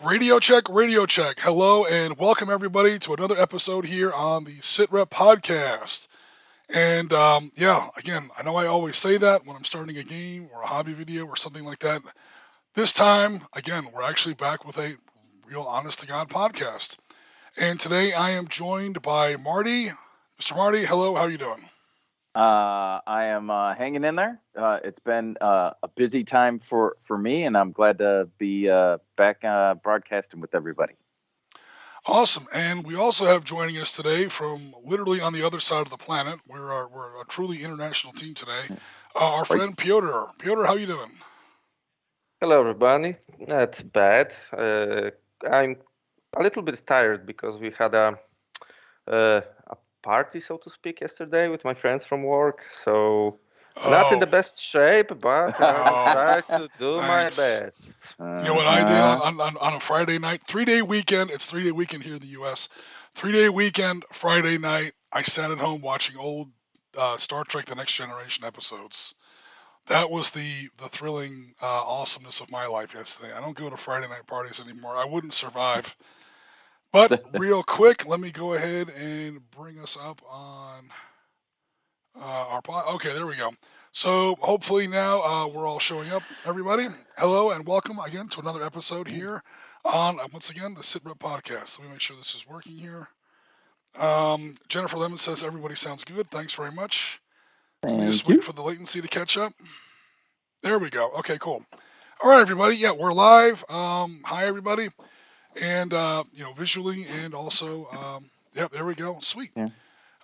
Radio check. Hello and welcome everybody to another episode here on the Sitrep Podcast. And again, I know I always say that when I'm starting a game or a hobby video or something like that. This time, again, we're actually back with a real honest to God podcast. And today I am joined by Marty. Mr. Marty, hello, how are you doing? I am hanging in there. It's been a busy time for me, and I'm glad to be back broadcasting with everybody. Awesome. And we also have joining us today from literally on the other side of the planet. We're a truly international team today. Our friend Piotr. Piotr, how you doing? Hello, everybody. Not bad. I'm a little bit tired because we had a party, so to speak, yesterday with my friends from work. So not in the best shape, but I try to do my best. You know what I did on a Friday night? 3-day weekend. It's 3-day weekend here in the U.S. 3-day weekend, Friday night. I sat at home watching old Star Trek: The Next Generation episodes. That was the thrilling awesomeness of my life yesterday. I don't go to Friday night parties anymore. I wouldn't survive. But real quick, let me go ahead and bring us up on our pod. Okay, there we go. So hopefully now we're all showing up, everybody. Hello and welcome again to another episode here on, once again, the Sitrep Podcast. Let me make sure this is working here. Jennifer Lemon says everybody sounds good. Thanks very much. Just wait for the latency to catch up. There we go. Okay, cool. All right, everybody. Yeah, we're live. Hi, everybody. And, visually and also, there we go. Sweet. Yeah.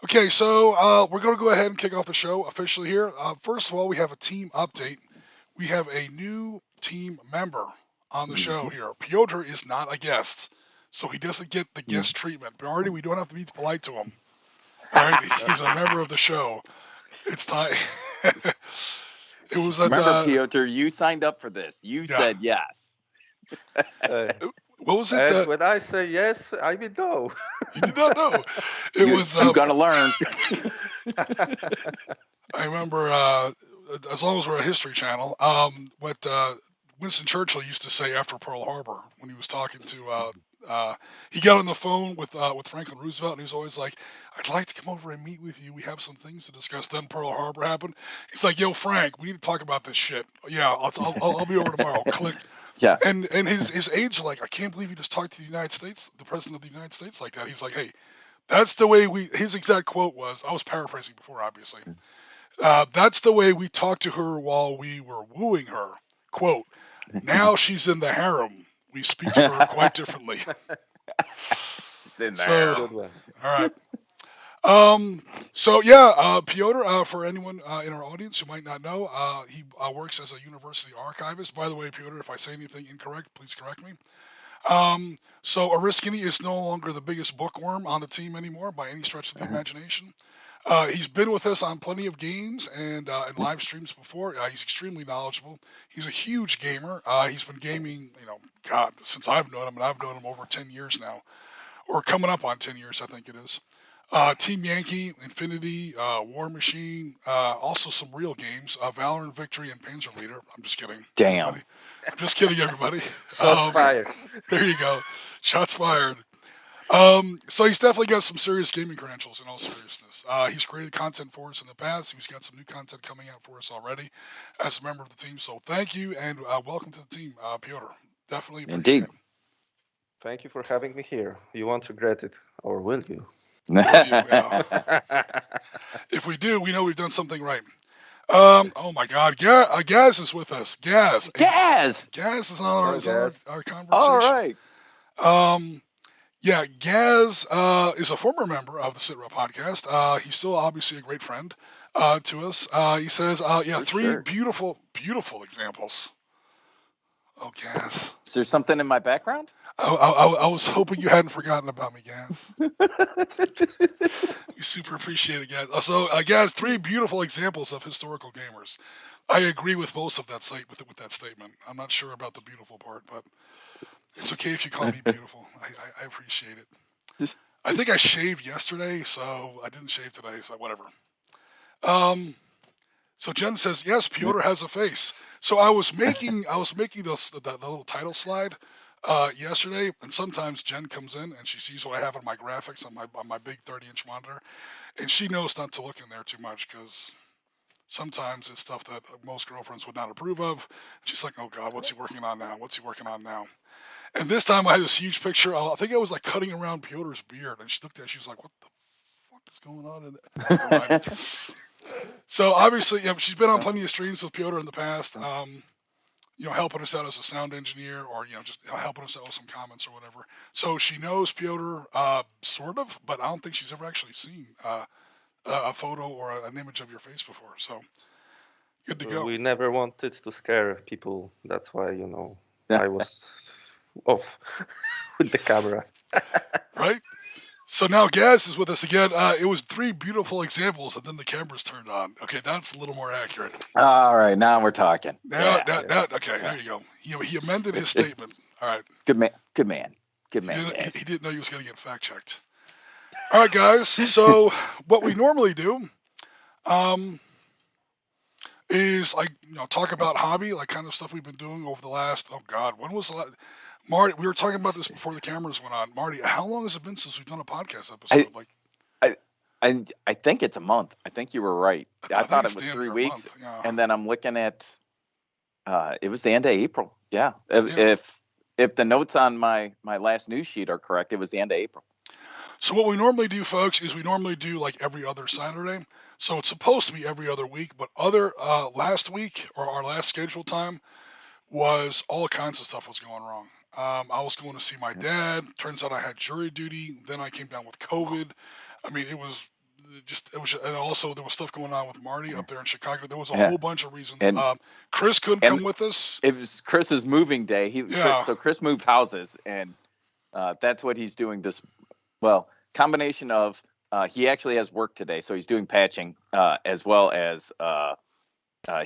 Okay, so we're going to go ahead and kick off the show officially here. First of all, we have a team update. We have a new team member on the show here. Piotr is not a guest, so he doesn't get the guest treatment. But already, we don't have to be polite to him. All right, he's a member of the show. It's time. It was remember, Piotr, you signed up for this. You said yes. What was it? When I say yes, I mean no. You did not know. You got to learn. I remember, as long as we're a History Channel, what Winston Churchill used to say after Pearl Harbor when he was talking to, he got on the phone with Franklin Roosevelt, and he was always like, "I'd like to come over and meet with you. We have some things to discuss." Then Pearl Harbor happened. He's like, "Yo, Frank, we need to talk about this shit." Yeah, I'll be over tomorrow. Click. Yeah. And his aides are like, "I can't believe you just talked to the United States, the president of the United States, like that." He's like, "Hey, that's the way we." His exact quote was, I was paraphrasing before, obviously. That's the way we talked to her while we were wooing her. Quote, "Now she's in the harem. We speak to her quite differently." It's in there. All right. Piotr, for anyone in our audience who might not know, he works as a university archivist. By the way, Piotr, if I say anything incorrect, please correct me. So Oriskany is no longer the biggest bookworm on the team anymore by any stretch of the imagination. He's been with us on plenty of games and live streams before. He's extremely knowledgeable. He's a huge gamer. He's been gaming, since I've known him, and I've known him over 10 years now, or coming up on 10 years, I think it is. Team Yankee, Infinity, War Machine, also some real games, Valorant, Victory, and Panzer Leader. I'm just kidding. Damn. Everybody. I'm just kidding, everybody. Shots fired. There you go. Shots fired. So he's definitely got some serious gaming credentials in all seriousness. He's created content for us in the past. He's got some new content coming out for us already as a member of the team. So thank you and welcome to the team, Piotr. Definitely appreciate Indeed. it. Thank you for having me here. You won't regret it, or will you? If we do, we know we've done something right. Oh my God, Gaz is with us. Gaz is on our conversation. All right. Gaz is a former member of the Sitrep Podcast. He's still obviously a great friend to us. He says, three beautiful examples. Oh, Gaz. Is there something in my background? I was hoping you hadn't forgotten about me, Gaz. We super appreciate it, Gaz. So, Gaz, three beautiful examples of historical gamers. I agree with most of that with that statement. I'm not sure about the beautiful part, but it's okay if you call me beautiful. I appreciate it. I think I shaved yesterday, so I didn't shave today, so whatever. So Jen says, yes, Piotr has a face. So I was making the little title slide yesterday, and sometimes Jen comes in and she sees what I have on my graphics on my big 30-inch monitor, and she knows not to look in there too much because sometimes it's stuff that most girlfriends would not approve of. She's like, "Oh God, what's he working on now? What's he working on now?" And this time I had this huge picture. I think I was like cutting around Piotr's beard, and she looked at it. She was like, "What the fuck is going on in there?" Never mind. So obviously, she's been on plenty of streams with Piotr in the past. Helping us out as a sound engineer, or just helping us out with some comments or whatever. So she knows Piotr, sort of, but I don't think she's ever actually seen a photo or an image of your face before. So good to go. We never wanted to scare people. That's why, I was off with the camera. Right? So now Gaz is with us again. It was 3 beautiful examples, and then the cameras turned on. Okay, that's a little more accurate. All right, now we're talking. Okay, there you go. He amended his statement. All right. Good man. He didn't know he was going to get fact checked. All right, guys. So what we normally do is talk about hobby, like kind of stuff we've been doing over the last. Oh God, when was the last? Marty, we were talking about this before the cameras went on. Marty, how long has it been since we've done a podcast episode? I think it's a month. I think you were right. I thought it was 3 weeks, and then I'm looking at. It was the end of April. Yeah. If the notes on my last news sheet are correct, it was the end of April. So what we normally do, folks, is we normally do like every other Saturday. So it's supposed to be every other week, but last week or our last scheduled time was all kinds of stuff was going wrong. I was going to see my dad. Turns out I had jury duty. Then I came down with COVID. I mean, it was, and also there was stuff going on with Marty up there in Chicago. There was a whole bunch of reasons. And Chris couldn't come with us. It was Chris's moving day. So Chris moved houses, and that's what he's doing this. Well, combination of he actually has work today, so he's doing patching as well as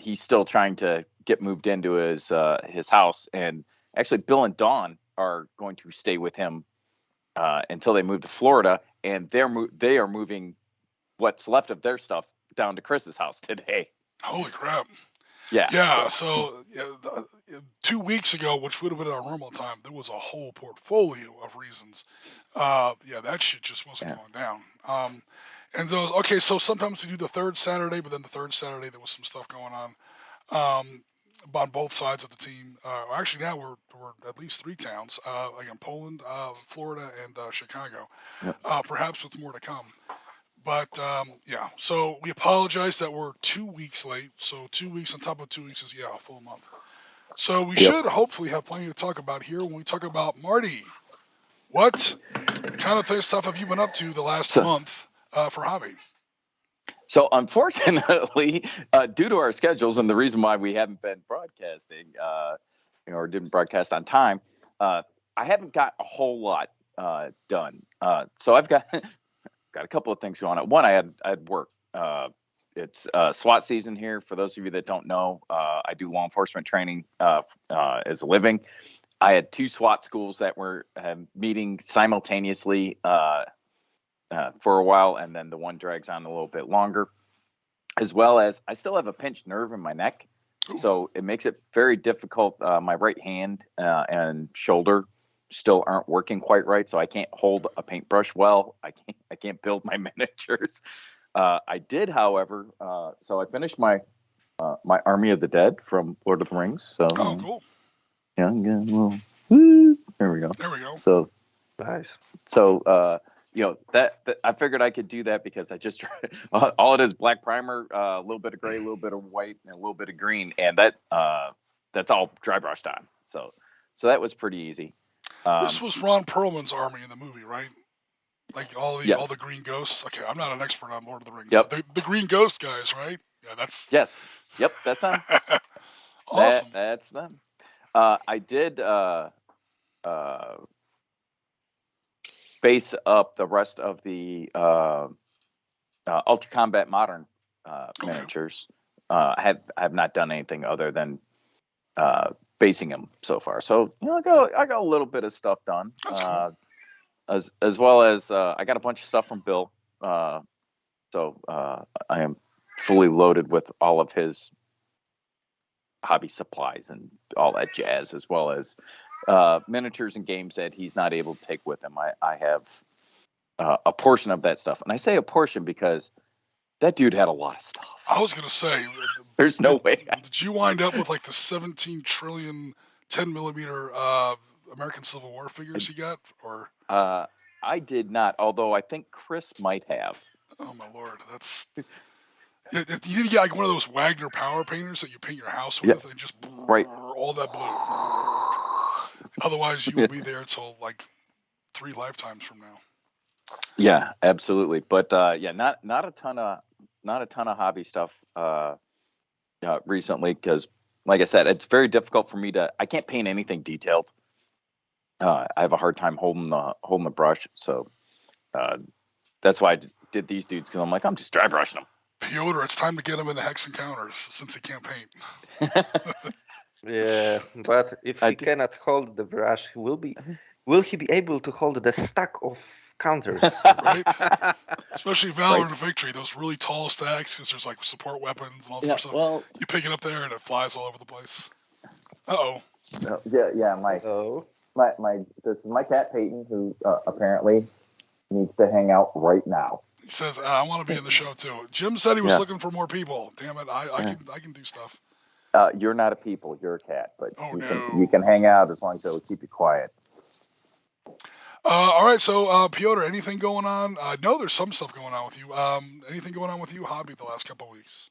he's still trying to get moved into his house. And actually, Bill and Dawn are going to stay with him until they move to Florida, and they are moving what's left of their stuff down to Chris's house today. Holy crap! Yeah. So 2 weeks ago, which would have been our normal time, there was a whole portfolio of reasons. That shit just wasn't going down. And those, so sometimes we do the third Saturday, but then the third Saturday there was some stuff going on on both sides of the team. Actually, now we're at least 3 towns, again, Poland, Florida, and Chicago. Yep. Perhaps with more to come. But, so we apologize that we're 2 weeks late. So 2 weeks on top of 2 weeks is, a full month. So we should hopefully have plenty to talk about here when we talk about Marty. What kind of stuff have you been up to the last month for hobby? So unfortunately, due to our schedules and the reason why we haven't been broadcasting, or didn't broadcast on time, I haven't got a whole lot done. So I've got a couple of things going on. One, I had work. It's SWAT season here. For those of you that don't know, I do law enforcement training as a living. I had 2 SWAT schools that were meeting simultaneously for a while, and then the one drags on a little bit longer. As well as I still have a pinched nerve in my neck, so it makes it very difficult. My right hand and shoulder still aren't working quite right, so I can't hold a paintbrush well. I can't build my miniatures. I did, however, so I finished my Army of the Dead from Lord of the Rings. So cool. Yeah, well, woo, there we go. So nice. So that I figured I could do that because I just all it is black primer, a little bit of gray, a little bit of white, and a little bit of green, and that's all dry brushed on. So that was pretty easy. This was Ron Perlman's army in the movie, right? Like all the green ghosts. Okay, I'm not an expert on Lord of the Rings. Yep. The green ghost guys, right? Yeah, that's. Yes. Yep, that's them. Awesome. That's them. I did base up the rest of the Ultra Combat Modern miniatures. I have not done anything other than basing them so far. So I got a little bit of stuff done. That's cool. As well as I got a bunch of stuff from Bill. So I am fully loaded with all of his hobby supplies and all that jazz, as well as miniatures and games that he's not able to take with him. I have a portion of that stuff. And I say a portion because that dude had a lot of stuff. I was going to say, there's no way. Did you wind up with like the 17 trillion 10 millimeter American Civil War figures he got? Or I did not, although I think Chris might have. Oh my lord, that's. You need to get like one of those Wagner power painters that you paint your house with, and just all that blue. Otherwise, you will be there till like 3 lifetimes from now. Yeah, absolutely. But not a ton of hobby stuff recently, because, like I said, it's very difficult for me I can't paint anything detailed. I have a hard time holding the brush, so that's why I did these dudes, because I'm just dry brushing them. Piotr, it's time to get him into hex encounters since he can't paint. Yeah, but if he cannot hold the brush, will he be able to hold the stack of counters? Right? Especially Valor and Victory, those really tall stacks, because there's like support weapons and all sorts of stuff. Well, you pick it up there and it flies all over the place. Uh-oh. Yeah. This is my cat Peyton, who apparently needs to hang out right now. He says, I want to be in the show too. Jim said he was looking for more people. Damn it, I can do stuff. You're not a people, you're a cat, but no. you can hang out as long as they'll keep you quiet. All right, so Piotr, anything going on? I know there's some stuff going on with you. Anything going on with you, hobby, the last couple of weeks?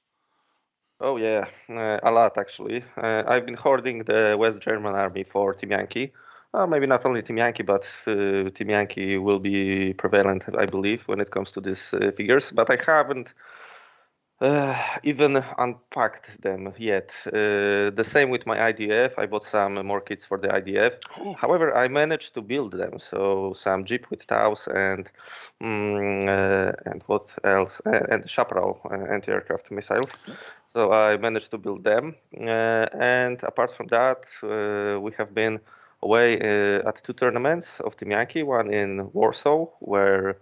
Oh yeah, a lot actually. I've been hoarding the West German army for Team Yankee. Maybe not only Team Yankee, but Team Yankee will be prevalent, I believe, when it comes to these figures. But I haven't even unpacked them yet. The same with my IDF. I bought some more kits for the IDF. Ooh. However, I managed to build them. So some Jeep with TAWs and what else? And Chaparral anti-aircraft missiles. So I managed to build them. And apart from that, we have been away at 2 tournaments of Team Yankee, one in Warsaw, where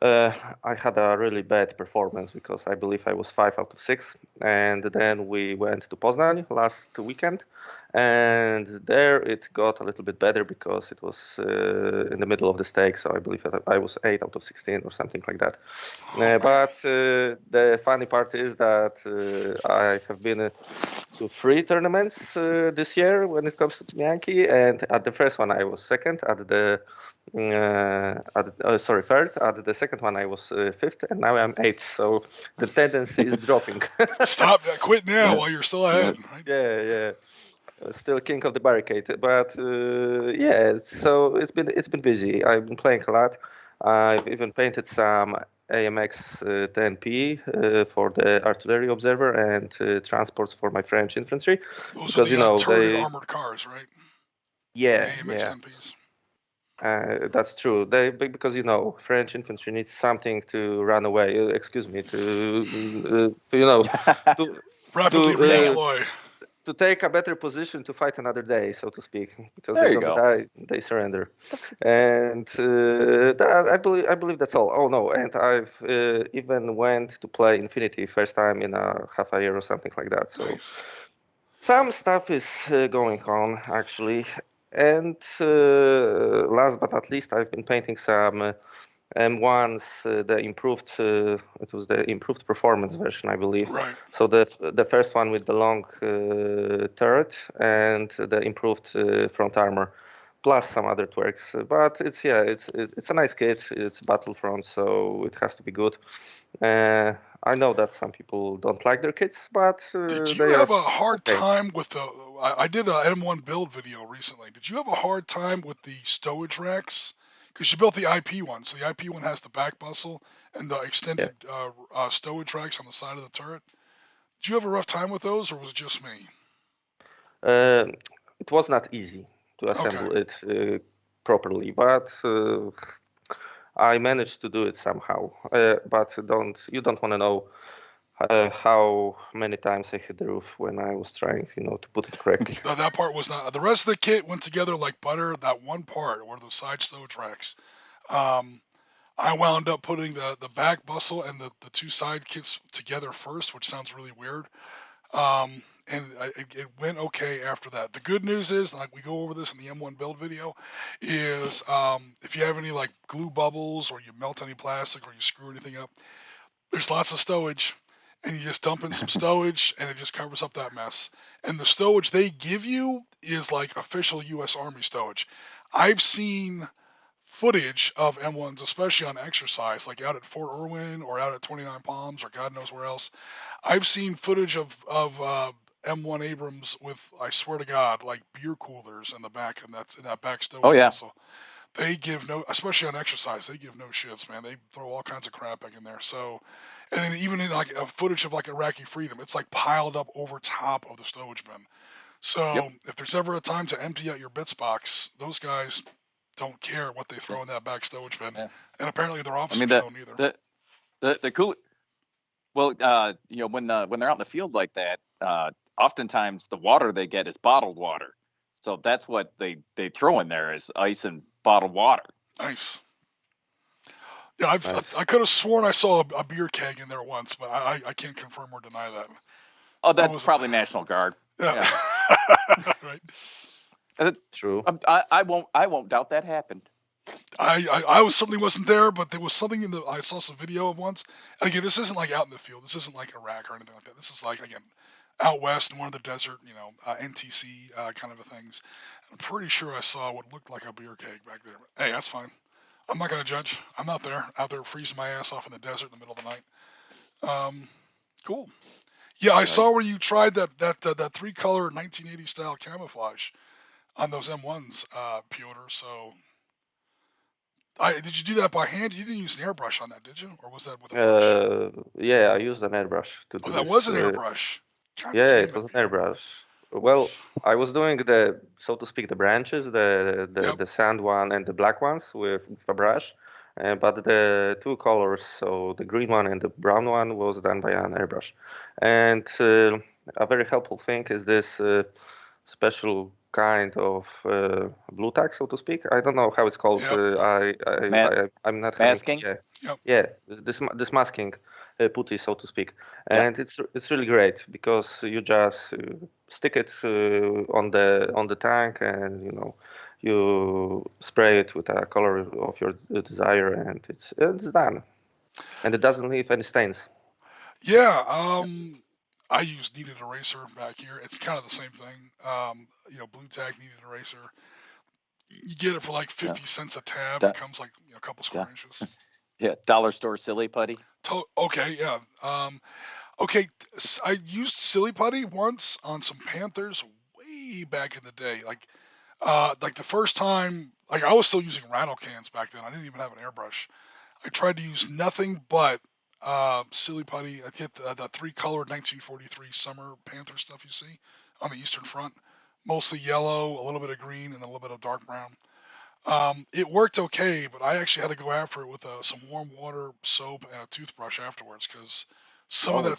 I had a really bad performance because I believe I was 5 out of 6. And then we went to Poznań last weekend. And there it got a little bit better because it was in the middle of the stake. So I believe I was 8 out of 16 or something like that. But the funny part is that I have been to 3 tournaments this year when it comes to Yankee. And at the first one, I was second. At the third. At the second one, I was 5th, and now I'm 8th. So the tendency is dropping. Stop! Quit now while you're still ahead. Right? Yeah. Still king of the barricade, but so it's been busy. I've been playing a lot. I've even painted some AMX 10P for the artillery observer and transports for my French infantry. Those because are the armored cars, right? Yeah, AMX 10Ps. That's true. Because French infantry needs something to run away. Excuse me, to rapidly redeploy. To take a better position to fight another day, so to speak, because there they don't die, they surrender. And I believe that's all. Oh no, and I've even went to play Infinity first time in a half a year or something like that. So nice. Some stuff is going on actually. And last but not least, I've been painting some M1s, it was the improved performance version, I believe. Right. So the first one with the long turret and the improved front armor, plus some other twerks. But it's a nice kit. It's Battlefront, so it has to be good. I know that some people don't like their kits, but did you have a hard time with the? I did an M1 build video recently. Did you have a hard time with the stowage racks? Because you built the IP one, so the IP one has the back bustle and the extended stowage racks on the side of the turret. Did you have a rough time with those, or was it just me? It was not easy to assemble it properly, but I managed to do it somehow. But you don't want to know how many times I hit the roof when I was trying, to put it correctly. No, that part was not. The rest of the kit went together like butter. That one part, were the side stowage racks. I wound up putting the back bustle and the 2 side kits together first, which sounds really weird. And it went okay after that. The good news is, like we go over this in the M1 Build video, is if you have any like glue bubbles or you melt any plastic or you screw anything up, there's lots of stowage, and you just dump in some stowage, and it just covers up that mess. And the stowage they give you is like official U.S. Army stowage. I've seen footage of M1s, especially on exercise, like out at Fort Irwin or out at 29 Palms or God knows where else. I've seen footage of M1 Abrams with, I swear to God, like beer coolers in the back, and that's in that back Oh stowage yeah. also. They give no, especially on exercise, they give no shits, man. They throw all kinds of crap back in there. So, and then even in like a footage of like Iraqi freedom, it's like piled up over top of the stowage bin. So Yep. if there's ever a time to empty out your bits box, those guys don't care what they throw in that back stowage bin. Yeah. And apparently their I officers mean don't either. the cool. Well, when they're out in the field like that, oftentimes the water they get is bottled water. So that's what they throw in there is ice and bottled water. Nice. Yeah, Nice. I could have sworn I saw a beer keg in there once, but I can't confirm or deny that. Oh, that's probably National Guard. Yeah. Right. True. I won't doubt that happened. I certainly wasn't there, but there was something I saw some video of once. And again, this isn't like out in the field. This isn't like Iraq or anything like that. This is like, again, out west in one of the desert, NTC kind of things. I'm pretty sure I saw what looked like a beer keg back there. But, hey, that's fine. I'm not gonna judge. I'm out there freezing my ass off in the desert in the middle of the night. Cool. Yeah, I saw where you tried that 3-color 1980 style camouflage on those M1s, Piotr. So, did you do that by hand? You didn't use an airbrush on that, did you? Or was that with a brush? Yeah, I used an airbrush to do Oh, that this. was an airbrush. God Yeah, damn it was an airbrush. Well, I was doing the, so to speak, the branches, the sand one and the black ones with a brush, but the two colors, so the green one and the brown one, was done by an airbrush. And a very helpful thing is this special kind of blue tack, so to speak. I don't know how it's called. Yep. I'm not masking. having, Yep. yeah, this masking putty, so to speak, and it's really great because you just stick it on the tank, and you spray it with a color of your desire, and it's done, and it doesn't leave any stains. Yeah. I use Kneaded Eraser back here. It's kind of the same thing. Blue tack Kneaded Eraser. You get it for like 50 cents a tab. It comes like a couple square inches. Yeah, dollar store silly putty. Okay, yeah. Okay, I used silly putty once on some Panthers way back in the day. Like the first time, like I was still using rattle cans back then. I didn't even have an airbrush. I tried to use nothing but silly putty. I get the 3-colored 1943 summer Panther stuff you see on the Eastern Front. Mostly yellow, a little bit of green, and a little bit of dark brown. It worked okay, but I actually had to go after it with some warm water, soap, and a toothbrush afterwards because some of that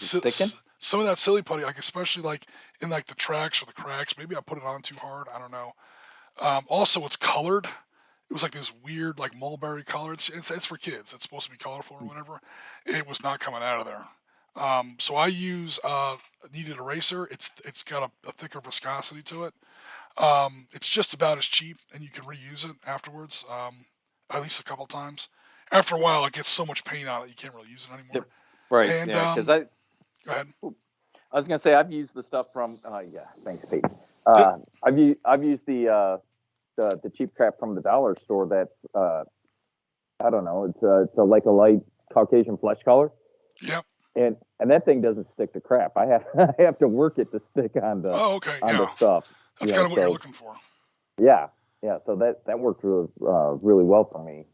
silly putty, like especially like in like the tracks or the cracks, maybe I put it on too hard. I don't know. Also, it's colored. It was like this weird like mulberry color. It's for kids. It's supposed to be colorful or whatever. It was not coming out of there. So I use Kneaded Eraser. It's got a thicker viscosity to it. It's just about as cheap, and you can reuse it afterwards, at least a couple times. After a while, it gets so much paint on it, you can't really use it anymore. Right. And, because go ahead. I was gonna say I've used the stuff from. Thanks, Pete. I've used the cheap crap from the dollar store. That's I don't know. It's like a light Caucasian flesh color. Yep. And that thing doesn't stick to crap. I have to work it to stick on the the stuff. That's kind of what you're looking for. Yeah. So that worked really well for me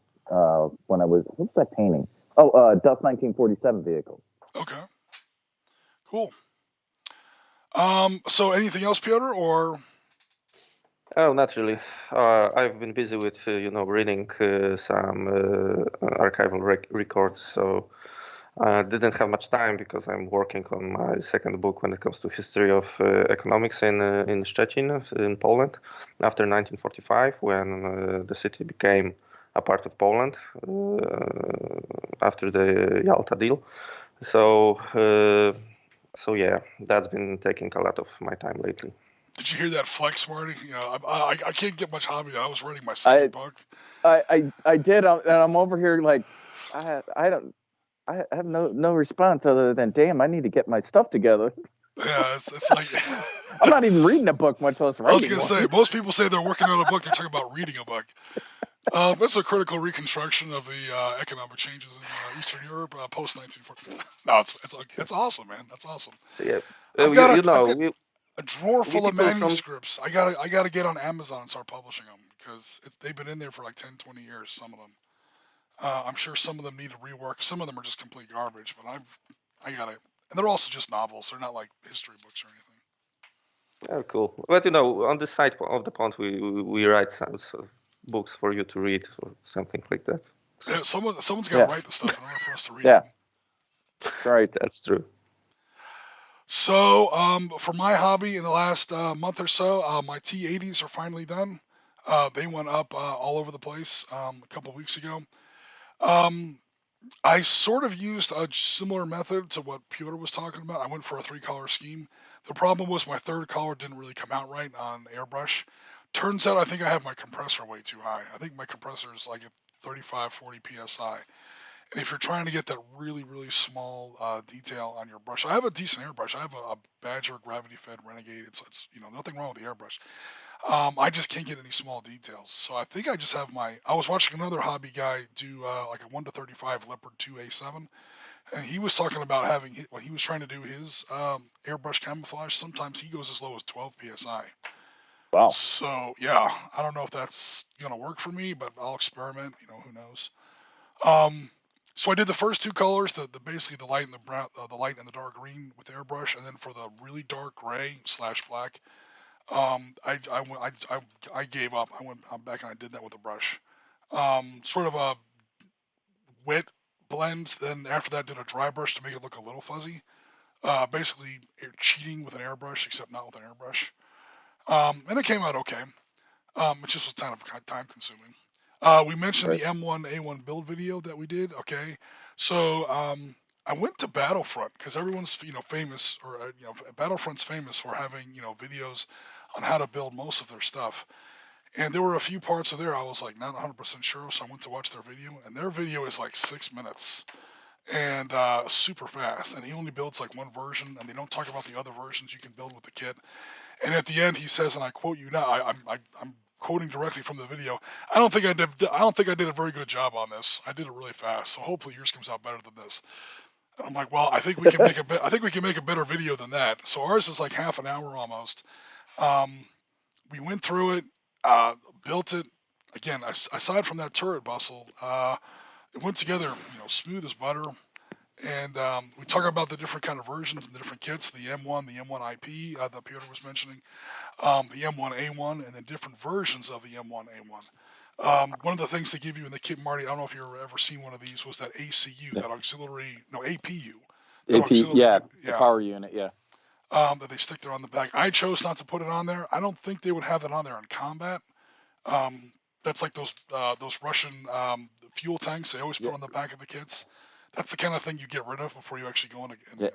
when I was. What was that painting? Oh, Dust 1947 vehicle. Okay. Cool. So anything else, Piotr, or? Oh, not really. I've been busy with reading some archival records, so I didn't have much time because I'm working on my second book when it comes to history of economics in Szczecin, in Poland, after 1945, when the city became a part of Poland after the Yalta deal. So So yeah, that's been taking a lot of my time lately. Did you hear that flex, Marty? You know, I can't get much hobby now. I was writing my second book. I did, and I'm over here like I have no response other than damn, I need to get my stuff together. Yeah, it's like I'm not even reading a book, much less I was writing gonna one. say most people say they're working on a book. They're talking about reading a book. That's a critical reconstruction of the economic changes in Eastern Europe post 1940. No, it's awesome, man. That's awesome. Yeah, I've got a drawer we full of people from manuscripts. I gotta get on Amazon and start publishing them because they've been in there for like 10, 20 years. Some of them. I'm sure some of them need a rework. Some of them are just complete garbage. But I gotta, and they're also just novels. They're not like history books or anything. oh, cool. But you know, on the side of the pond, we write some books for you to read or something like that. So, Yeah, someone's got to write the stuff in order for us to read Yeah. it. Right. that's true. So, for my hobby in the last month or so, my T80s are finally done. They went up all over the place a couple weeks ago. Um, I sort of used a similar method to what Piotr was talking about. I went for a 3-color scheme. The problem was my third color didn't really come out right on airbrush. Turns out I think I have my compressor way too high. I think my compressor is like at 35, 40 psi. And if you're trying to get that really, really small detail on your brush, I have a decent airbrush. I have a Badger gravity fed Renegade. It's nothing wrong with the airbrush. I just can't get any small details. So I think I just have I was watching another hobby guy do like a 1:35 Leopard 2A7, and he was talking about having when he was trying to do his airbrush camouflage. Sometimes he goes as low as 12 psi. Wow. So yeah, I don't know if that's gonna work for me, but I'll experiment. Who knows? So I did the first 2 colors, the basically the light and the brown, the light and the dark green with airbrush, and then for the really dark gray / black, I gave up. I went back and I did that with a brush. Sort of a wet blend. Then after that, did a dry brush to make it look a little fuzzy. Basically cheating with an airbrush, except not with an airbrush. And it came out okay. It just was kind of time consuming. We mentioned the M1a1 Build video that we did. Okay, so I went to Battlefront because everyone's famous, or Battlefront's famous for having videos on how to build most of their stuff. And there were a few parts of there I was like not 100% sure, so I went to watch their video, and their video is like 6 minutes and super fast. And he only builds like one version, and they don't talk about the other versions you can build with the kit. And at the end, he says, and I quote you now. I'm quoting directly from the video. I don't think I did a very good job on this. I did it really fast, so hopefully yours comes out better than this. And I'm like, well, I think we can make a better video than that. So ours is like half an hour almost. We went through it, built it. Again, aside from that turret bustle, it went together, smooth as butter. And we talk about the different kind of versions and the different kits, the M1, the M1 IP that Piotr was mentioning, the M1A1, and then different versions of the M1A1. One of the things they give you in the kit, Marty, I don't know if you've ever seen one of these, was that ACU, that APU. The power unit, yeah. That they stick there on the back. I chose not to put it on there. I don't think they would have that on there in combat. That's like those Russian fuel tanks they always put on the back of the kits. That's the kind of thing you get rid of before you actually go in.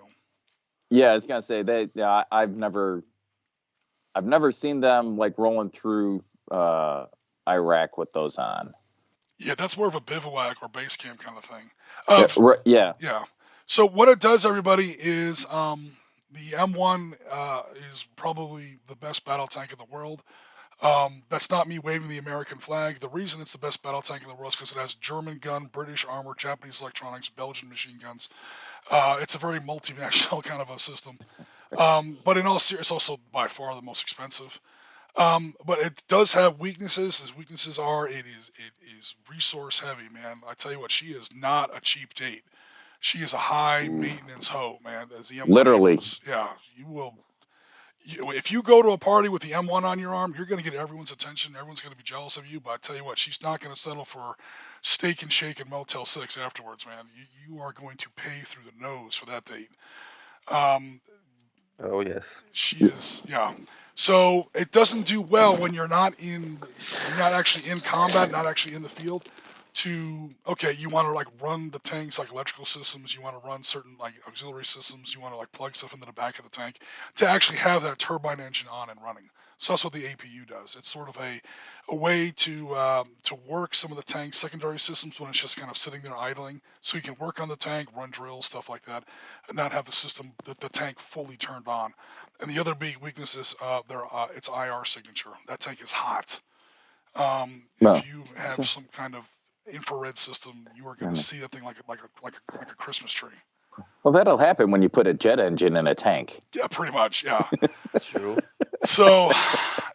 Yeah, I was gonna say I've never seen them like rolling through Iraq with those on. Yeah, that's more of a bivouac or base camp kind of thing. Yeah. So what it does, everybody, is the M1 is probably the best battle tank in the world. That's not me waving the American flag. The reason it's the best battle tank in the world is because it has German gun, British armor, Japanese electronics, Belgian machine guns. It's a very multinational kind of a system. But in all seriousness, it's also by far the most expensive. But it does have weaknesses. His weaknesses are it is resource heavy, man. I tell you what, she is not a cheap date. She is a high maintenance hoe, man. As the M1 literally, yeah, you will. If you go to a party with the M1 on your arm, you're going to get everyone's attention. Everyone's going to be jealous of you. But I tell you what, she's not going to settle for steak and shake and Motel 6 afterwards, man. You are going to pay through the nose for that date. Oh yes. She is, yeah. So it doesn't do well when you're not actually in combat, not actually in the field. to, okay, you want to like run the tanks like electrical systems, you want to run certain like auxiliary systems, you want to like plug stuff into the back of the tank to actually have that turbine engine on and running. So that's what the APU does. It's sort of a way to work some of the tank's secondary systems when it's just kind of sitting there idling, so you can work on the tank, run drills, stuff like that, and not have the system, the tank fully turned on. And the other big weakness is its IR signature. That tank is hot. If you have some kind of infrared system, you are going to see that thing like a Christmas tree. Well, that'll happen when you put a jet engine in a tank. Yeah, pretty much. Yeah. True. So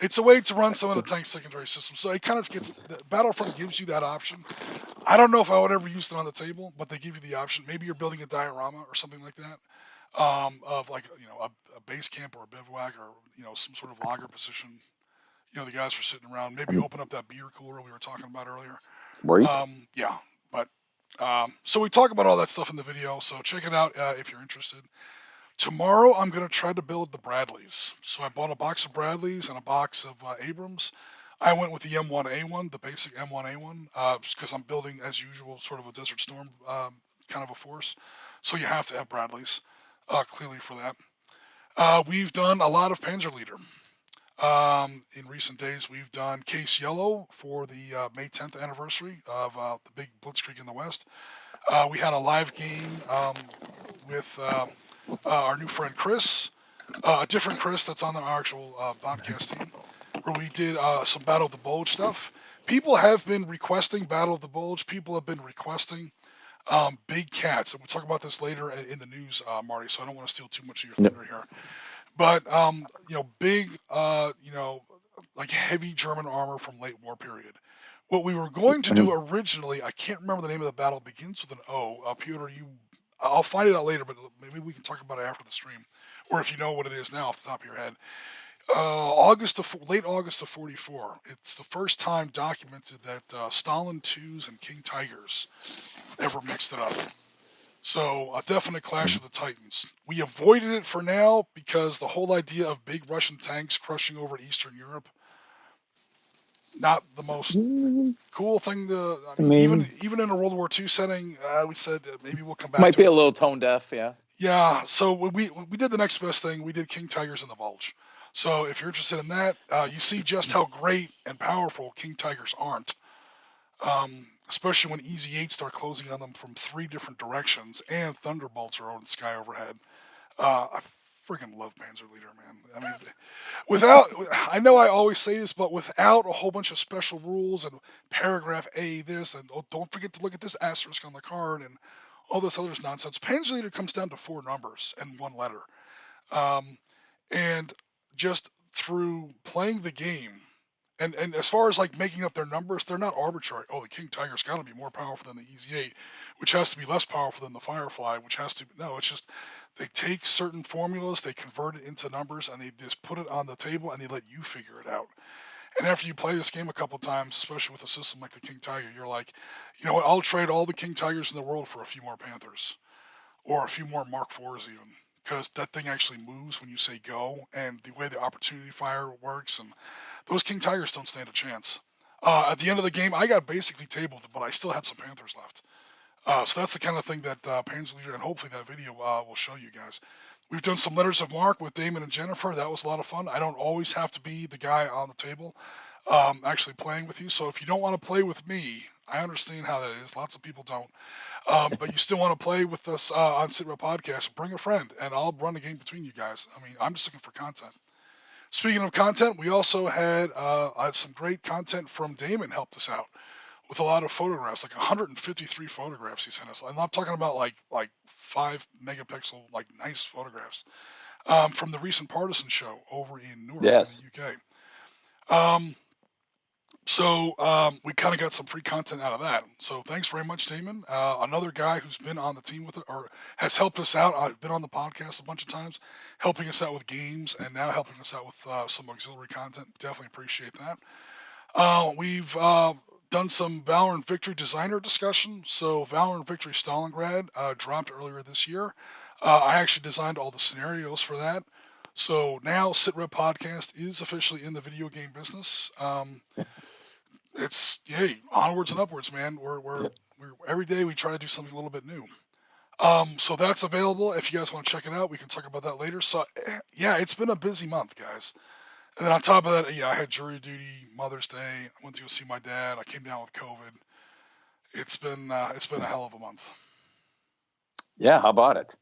it's a way to run some of the tank's secondary systems. So it kind of gets, Battlefront gives you that option. I don't know if I would ever use it on the table, but they give you the option. Maybe you're building a diorama or something like that, of like, a base camp or a bivouac or, some sort of lager position. The guys are sitting around. Maybe open up that beer cooler we were talking about earlier. Right. Yeah, but so we talk about all that stuff in the video. So check it out if you're interested. Tomorrow I'm going to try to build the Bradleys. So I bought a box of Bradleys and a box of Abrams. I went with the M1a1, the basic M1a1, because I'm building, as usual, sort of a Desert Storm kind of a force. So you have to have Bradleys, clearly for that. We've done a lot of Panzerleader. In recent days, we've done Case Yellow for the May 10th anniversary of the big Blitzkrieg in the West. We had a live game with our new friend Chris, a different Chris that's on the actual podcast team, where we did some Battle of the Bulge stuff. People have been requesting Battle of the Bulge. People have been requesting big cats, and we'll talk about this later in the news, Marty. So I don't want to steal too much of your thunder here. But big, like heavy German armor from late war period. What we were going to do originally, I can't remember the name of the battle. It begins with an O. Piotr, I'll find it out later, but maybe we can talk about it after the stream, or if you know what it is now off the top of your head. Late August of '44. It's the first time documented that Stalin twos and King Tigers ever mixed it up. So a definite clash of the Titans. We avoided it for now because the whole idea of big Russian tanks crushing over Eastern Europe, not the most cool thing to. I mean, even in a World War II setting, we said maybe we'll come back. Might be a little tone deaf, yeah. Yeah. So we did the next best thing. We did King Tigers and the Bulge. So if you're interested in that, you see just how great and powerful King Tigers aren't. Especially when Easy 8 start closing on them from 3 different directions and thunderbolts are in the sky overhead. I freaking love Panzerleader, man. I mean, I know I always say this, but without a whole bunch of special rules and paragraph A this, and don't forget to look at this asterisk on the card and all this other nonsense, Panzerleader comes down to 4 numbers and 1 letter. And just through playing the game, and as far as like making up their numbers, they're not arbitrary. Oh, the King Tiger's got to be more powerful than the Easy 8, which has to be less powerful than the Firefly, which has to be, no, it's just they take certain formulas, they convert it into numbers, and they just put it on the table and they let you figure it out. And after you play this game a couple times, especially with a system like the King Tiger, you're like, you know what, I'll trade all the King Tigers in the world for a few more Panthers or a few more Mark IVs even. Because that thing actually moves when you say go, and the way the opportunity fire works, and those King Tigers don't stand a chance. At the end of the game, I got basically tabled, but I still had some Panthers left. So that's the kind of thing that Panzerleader, and hopefully that video will show you guys. We've done some letters of marque with Damon and Jennifer. That was a lot of fun. I don't always have to be the guy on the table actually playing with you. So if you don't want to play with me, I understand how that is. Lots of people don't. But you still want to play with us on Sitrep Podcast, bring a friend, and I'll run the game between you guys. I mean, I'm just looking for content. Speaking of content, we also had some great content from Damon helped us out with a lot of photographs, like 153 photographs he sent us. I'm not talking about like 5 megapixel, like nice photographs from the recent Partisan show over in Newark, in the UK. So we kind of got some free content out of that. So thanks very much, Damon. Another guy who's been on the team with it or has helped us out. I've been on the podcast a bunch of times, helping us out with games and now helping us out with some auxiliary content. Definitely appreciate that. We've done some Valor and Victory designer discussion. So Valor and Victory Stalingrad dropped earlier this year. I actually designed all the scenarios for that. So now Sitrep Podcast is officially in the video game business. it's onwards and upwards, man. We're every day we try to do something a little bit new. So that's available. If you guys want to check it out, we can talk about that later. So yeah, it's been a busy month, guys. And then on top of that, I had jury duty, Mother's Day. I went to go see my dad. I came down with COVID. It's been a hell of a month. Yeah, how about it?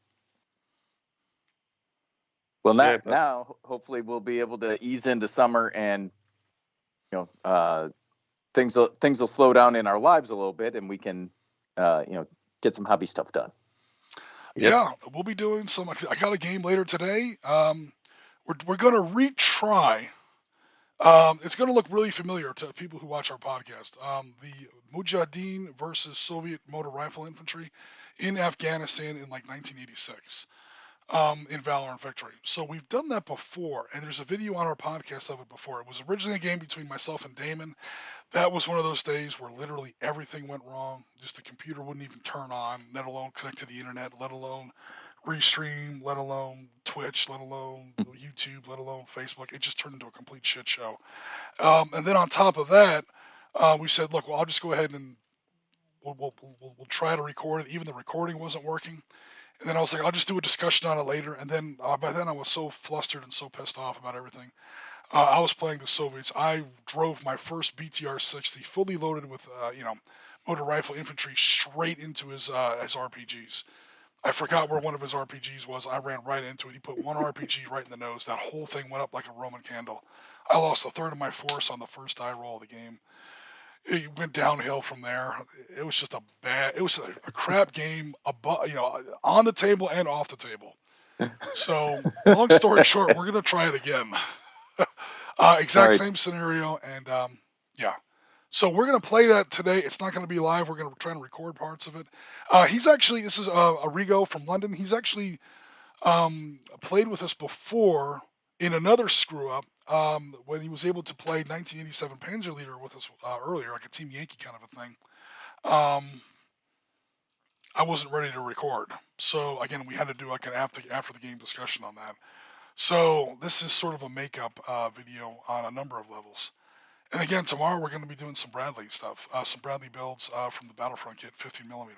Well, now hopefully we'll be able to ease into summer, and things will slow down in our lives a little bit, and we can get some hobby stuff done. Yep. Yeah, we'll be doing some. I got a game later today. We're going to retry. It's going to look really familiar to people who watch our podcast. The Mujahideen versus Soviet motor rifle infantry in Afghanistan in like 1986. In Valor and Victory. So we've done that before, and there's a video on our podcast of it before. It was originally a game between myself and Damon. That was one of those days where literally everything went wrong. Just the computer wouldn't even turn on, let alone connect to the internet, let alone restream, let alone Twitch, let alone YouTube, let alone Facebook. It just turned into a complete shit show. And then on top of that, we said, look, well, I'll just go ahead and we'll try to record it. Even the recording wasn't working. And then I was like, I'll just do a discussion on it later. And then by then I was so flustered and so pissed off about everything. I was playing the Soviets. I drove my first BTR-60 fully loaded with, motor rifle infantry straight into his RPGs. I forgot where one of his RPGs was. I ran right into it. He put one RPG right in the nose. That whole thing went up like a Roman candle. I lost a third of my force on the first die roll of the game. It went downhill from there. It was just it was a crap game, on the table and off the table. So, long story short, we're gonna try it again. Exact same scenario, and yeah. So we're gonna play that today. It's not gonna be live. We're gonna try to record parts of it. This is Arrigo from London. He's actually played with us before in another screw up when he was able to play 1987 Panzer Leader with us earlier, like a Team Yankee kind of a thing. I wasn't ready to record, so again we had to do like an after the game discussion on that. So this is sort of a makeup video on a number of levels. And again, tomorrow we're going to be doing some Bradley stuff, some Bradley builds from the Battlefront kit, 15mm.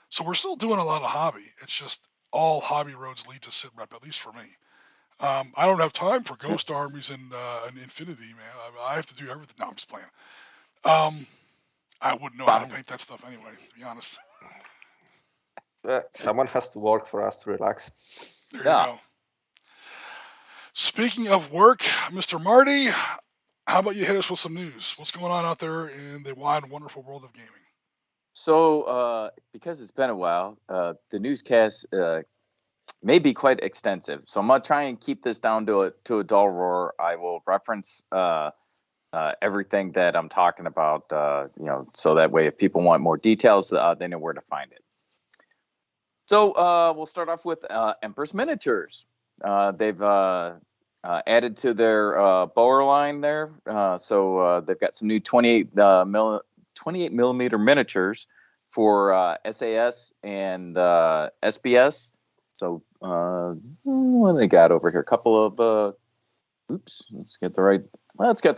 So we're still doing a lot of hobby. It's just all hobby roads lead to Sitrep, at least for me. I don't have time for Ghost Armies and Infinity, man. I have to do everything. No, I'm just playing. I wouldn't know how to paint that stuff anyway, to be honest. Someone has to work for us to relax. There you go. Speaking of work, Mr. Marty, how about you hit us with some news? What's going on out there in the wide, wonderful world of gaming? So, because it's been a while, the newscast may be quite extensive. So I'm gonna try and keep this down to a dull roar. I will reference everything that I'm talking about, so that way if people want more details, they know where to find it. So we'll start off with Empress Miniatures. They've added to their bower line there. So they've got some new 28 millimeter miniatures for SAS and SBS. So what do they got over here? A couple of let's get the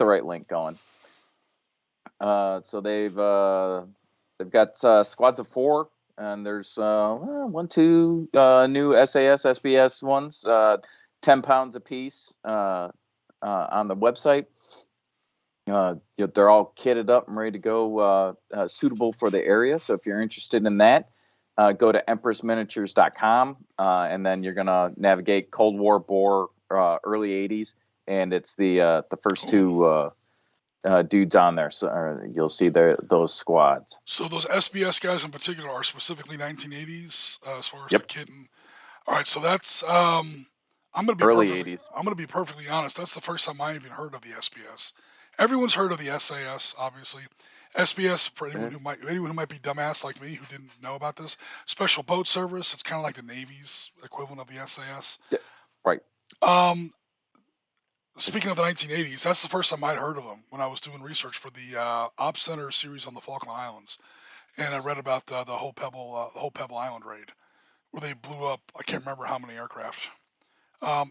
right link going. So they've got squads of 4, and there's 2 new SAS SBS ones, 10 pounds a piece on the website. They're all kitted up and ready to go, suitable for the area. So if you're interested in that, go to empressminiatures.com, and then you're gonna navigate Cold War Boar, early 80s, and it's the first 2 dudes on there. So you'll see those squads. So those SBS guys in particular are specifically 1980s as far as the kit. All right, so that's I'm gonna be early 80s. I'm gonna be perfectly honest. That's the first time I even heard of the SBS. Everyone's heard of the SAS, obviously. SBS, for anyone who might be dumbass like me who didn't know about this, Special Boat Service. It's kind of like the Navy's equivalent of the SAS. Right. Speaking of the 1980s, that's the first time I'd heard of them when I was doing research for the Op Center series on the Falkland Islands, and I read about the whole Pebble Island raid, where they blew up I can't remember how many aircraft.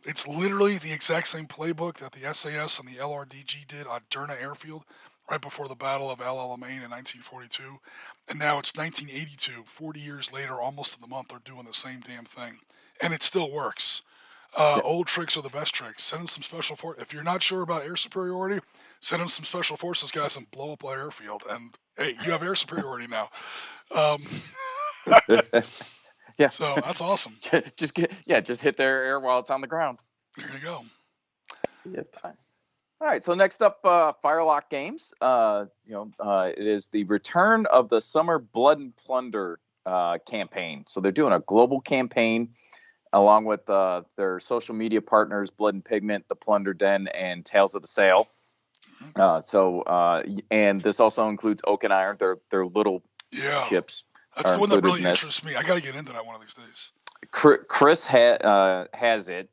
It's literally the exact same playbook that the SAS and the LRDG did on Derna Airfield. right before the Battle of El Alamein in 1942, and now it's 1982. 40 years later, almost in the month, they're doing the same damn thing, and it still works. Old tricks are the best tricks. Send in some special forces. If you're not sure about air superiority, send in some special forces guys and blow up our airfield. And hey, you have air superiority now. Yeah. So that's awesome. Just hit their air while it's on the ground. There you go. Yep. All right. So next up, Firelock Games. It is the return of the Summer Blood and Plunder campaign. So they're doing a global campaign along with their social media partners, Blood and Pigment, The Plunder Den, and Tales of the Sail. And this also includes Oak and Iron, their little ships. That's the one that really interests me. I got to get into that one of these days. Chris has it,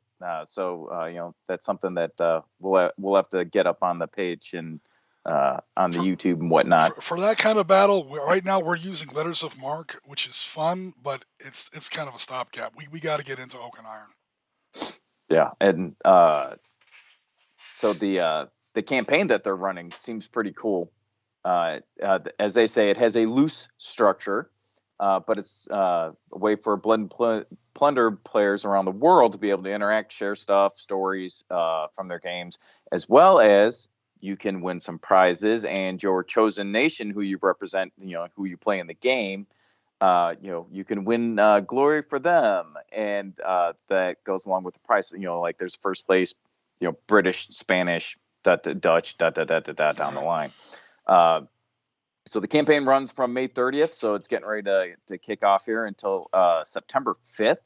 so that's something that we'll have to get up on the page and on the YouTube and whatnot. For that kind of battle, right now we're using Letters of Marque, which is fun, but it's kind of a stopgap. We got to get into Oak and Iron. Yeah, and so the campaign that they're running seems pretty cool. As they say, it has a loose structure, but it's a way for Blood and Plunder players around the world to be able to interact, share stuff, stories from their games, as well as you can win some prizes, and your chosen nation, who you represent, who you play in the game, you can win glory for them, and that goes along with the prize. Like there's first place, British, Spanish, Dutch, down the line. So the campaign runs from May 30th, so it's getting ready to kick off here until September 5th.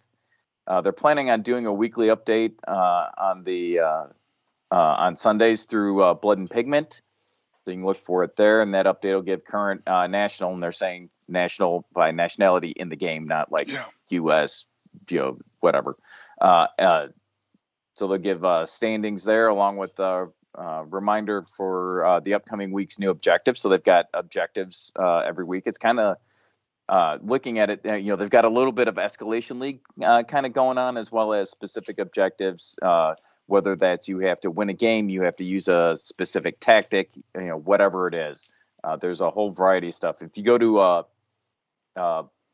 They're planning on doing a weekly update on Sundays through Blood and Pigment. So you can look for it there, and that update will give current national, and they're saying national by nationality in the game, not like U.S., whatever. So they'll give standings there along with a reminder for the upcoming week's new objectives. So they've got objectives every week. It's kind of looking at it, they've got a little bit of Escalation League kind of going on, as well as specific objectives, whether that's you have to win a game, you have to use a specific tactic, whatever it is. There's a whole variety of stuff. If you go to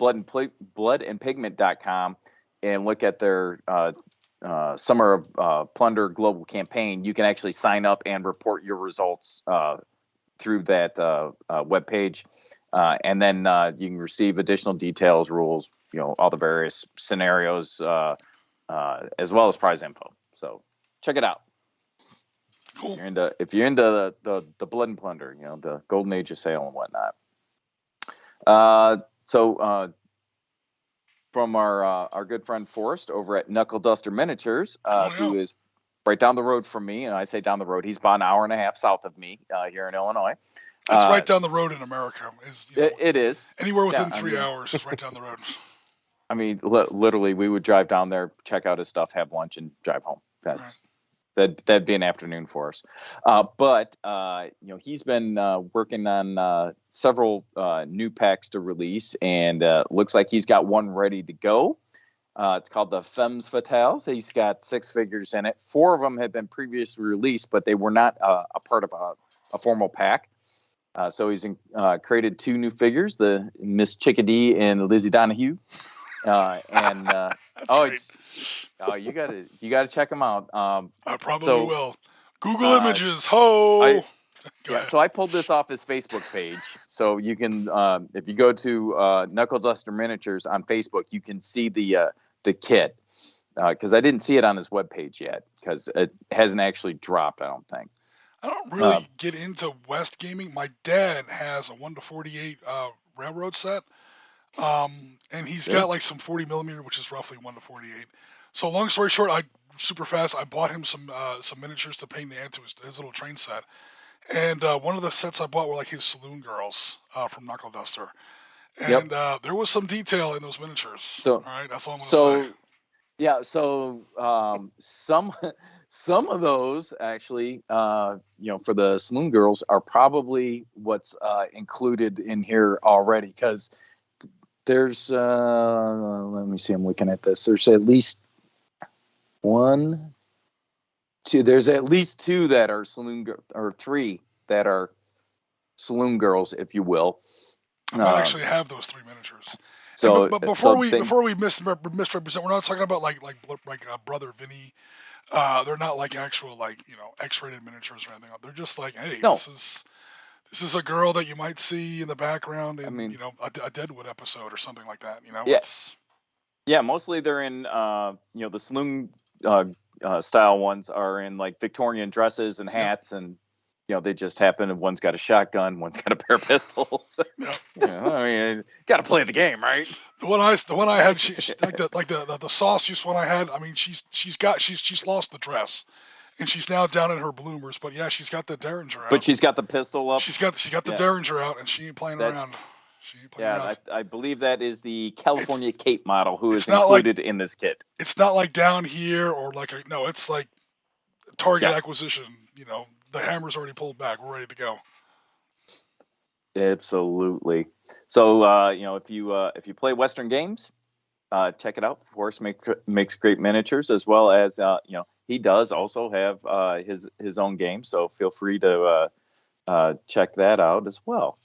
bloodandpigment.com and look at their Summer Plunder Global Campaign, you can actually sign up and report your results through that webpage. And then you can receive additional details, rules, all the various scenarios, as well as prize info. So check it out. Cool. If you're into the Blood and Plunder, the Golden Age of Sail and whatnot. So from our good friend Forrest over at Knuckle Duster Miniatures, who is right down the road from me, and I say down the road, he's about an hour and a half south of me here in Illinois. That's right down the road in America. It is. Anywhere within 3 hours is right down the road. I mean, literally, we would drive down there, check out his stuff, have lunch, and drive home. That'd be an afternoon for us. But he's been working on several new packs to release, and looks like he's got one ready to go. It's called the Femmes Fatales. He's got 6 figures in it. 4 of them had been previously released, but they were not a part of a formal pack. So he's created 2 new figures, the Miss Chickadee and Lizzie Donahue. You gotta check them out. I probably will. Google images. So I pulled this off his Facebook page. So you can, if you go to Knuckle Duster Miniatures on Facebook, you can see the kit. Because I didn't see it on his webpage yet, because it hasn't actually dropped, I don't think. I don't really get into West gaming. My dad has a 1:48 railroad set, and he's got like some 40 millimeter, which is roughly 1:48. So long story short, I bought him some miniatures to paint into his little train set, and one of the sets I bought were like his saloon girls from Knuckle Duster, and there was some detail in those miniatures. So all right, that's all I'm gonna say. Yeah, so some of those actually, for the saloon girls are probably what's included in here already, because there's, let me see, I'm looking at this. There's at least 1, 2. There's at least 2 that are saloon or 3 that are saloon girls, if you will. I might actually have those 3 miniatures. So, but before we misrepresent, we're not talking about like Brother Vinny. They're not like actual X-rated miniatures or anything. They're just like, hey, this is a girl that you might see in the background in a Deadwood episode or something like that. Yeah, mostly they're in the saloon style ones are in like Victorian dresses and hats, and they just happen. One's got a shotgun, one's got a pair of pistols. I mean, got to play the game, right? The one I had, she like the sauciest one I had. I mean, she's lost the dress, and she's now down in her bloomers. But yeah, she's got the Derringer out. But she's got the pistol up. She's got the Derringer out, and she ain't playing around. I believe that is the California Cape model who is included in this kit. It's not like down here or it's like target acquisition. The hammer's already pulled back. We're ready to go. Absolutely. So if you play Western games, check it out. Forrest makes great miniatures, as well as he does also have his own game. So feel free to check that out as well.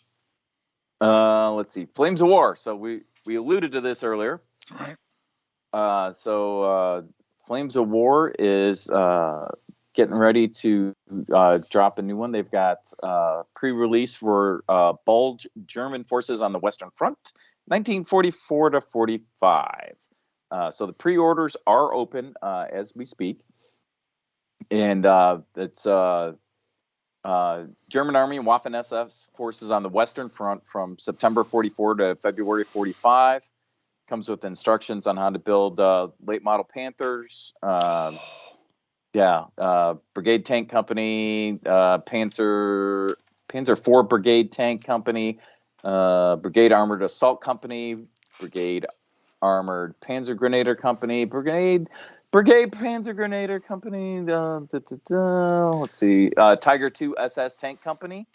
Let's see, Flames of War. So we alluded to this earlier. Right. So Flames of War is getting ready to drop a new one. They've got pre-release for Bulge, German forces on the Western Front, 1944 to 45. So the pre-orders are open as we speak, and it's German Army and Waffen-SS forces on the Western Front from September 44 to February 45. Comes with instructions on how to build late model Panthers. Brigade Tank Company, Panzer IV Brigade Tank Company, Brigade Armored Assault Company, Brigade Armored Panzer Grenadier Company, Brigade Panzer Grenadier Company. Let's see, Tiger II SS Tank Company,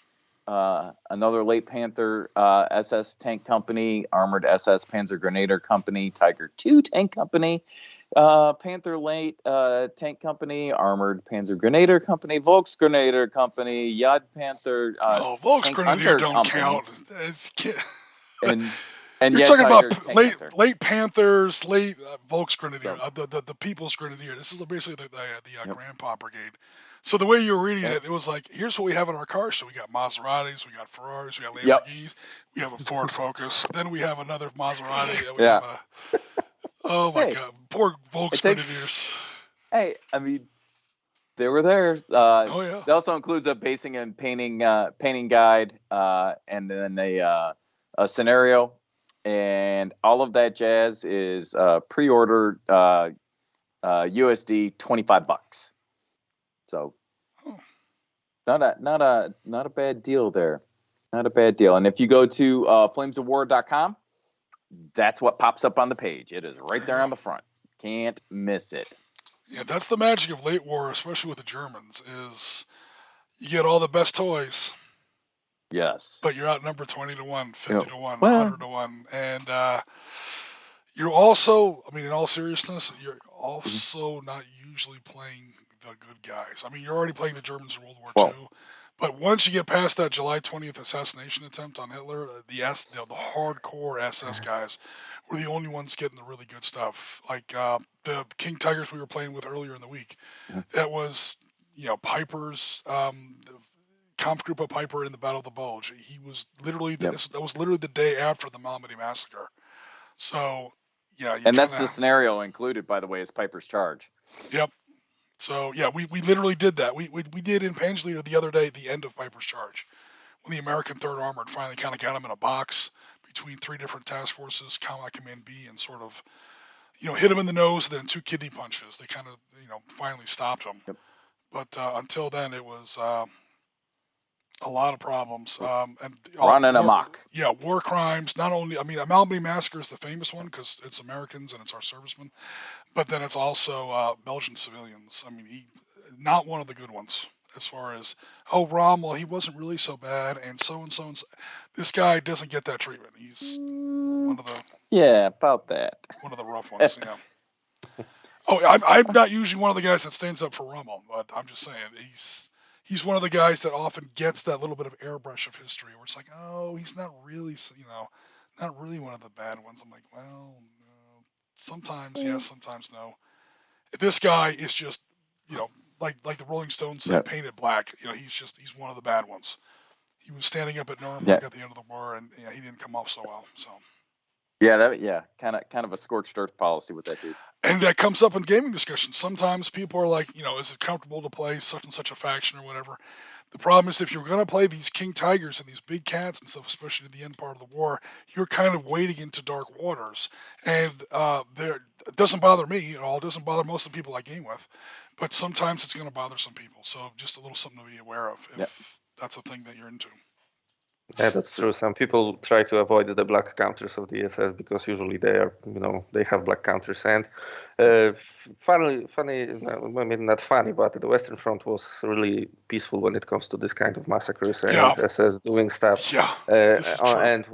another late Panther SS Tank Company, Armored SS Panzer Grenadier Company, Tiger II Tank Company, Panther Late Tank Company, Armored Panzer Grenadier Company, Volksgrenadier Company, Yad Panther. Volksgrenadier don't count. And you're talking Tiger about late Panthers, late Volksgrenadier, the People's Grenadier. This is basically the Grandpa Brigade. So the way you were reading it was like, here's what we have in our cars. So we got Maseratis, we got Ferraris, we got Lamborghinis, we have a Ford Focus, then we have another Maserati. And we have oh my God, poor Volksgrenadiers. Hey, I mean, they were there. It also includes a basing and painting guide, and then a scenario, and all of that jazz is pre-ordered USD $25. So not a bad deal there. Not a bad deal. And if you go to flamesofwar.com, that's what pops up on the page. It is right there on the front. Can't miss it. Yeah, that's the magic of late war, especially with the Germans, is you get all the best toys. Yes. But you're outnumbered 20 to 1, 50 to 1, 100 to 1. And you're also, I mean, in all seriousness, you're also not usually playing the good guys. I mean, you're already playing the Germans in World War II. But once you get past that July 20th assassination attempt on Hitler, the hardcore SS guys were the only ones getting the really good stuff. Like the King Tigers we were playing with earlier in the week. That was, Piper's Kampfgruppe Piper in the Battle of the Bulge. He was literally that was literally the day after the Malmedy massacre. So and that's the scenario included, by the way, is Piper's Charge. Yep. So we literally did that. We did in Panzer Leader the other day the end of Piper's Charge, when the American 3rd Armored finally kind of got him in a box between 3 different task forces, Combat Command B, and sort of hit him in the nose, then 2 kidney punches. They kind of finally stopped him. Yep. But until then, it was a lot of problems. And running amok. Yeah, war crimes. Not only, I mean, Malmedy Massacre is the famous one because it's Americans and it's our servicemen, but then it's also Belgian civilians. I mean, not one of the good ones as far as, Rommel, he wasn't really so bad, and so and so and so. This guy doesn't get that treatment. He's one of the about that. One of the rough ones. I'm not usually one of the guys that stands up for Rommel, but I'm just saying he's one of the guys that often gets that little bit of airbrush of history, where it's like, oh, he's not really, not really one of the bad ones. I'm like, well, no. Sometimes yes, sometimes no. This guy is just, like the Rolling Stones say, painted black. He's one of the bad ones. He was standing up at Nuremberg at the end of the war, and he didn't come off so well. So. Yeah, kind of a scorched earth policy with that dude. And that comes up in gaming discussions. Sometimes people are like, is it comfortable to play such and such a faction or whatever? The problem is if you're going to play these King Tigers and these big cats and stuff, especially at the end part of the war, you're kind of wading into dark waters. And it doesn't bother me at all. It doesn't bother most of the people I game with. But sometimes it's going to bother some people. So just a little something to be aware of if that's a thing that you're into. Yeah, that's true. Some people try to avoid the black counters of the SS because usually they are, they have black counters. And funny, I mean, not funny, but the Western Front was really peaceful when it comes to this kind of massacres and SS doing stuff. Yeah, and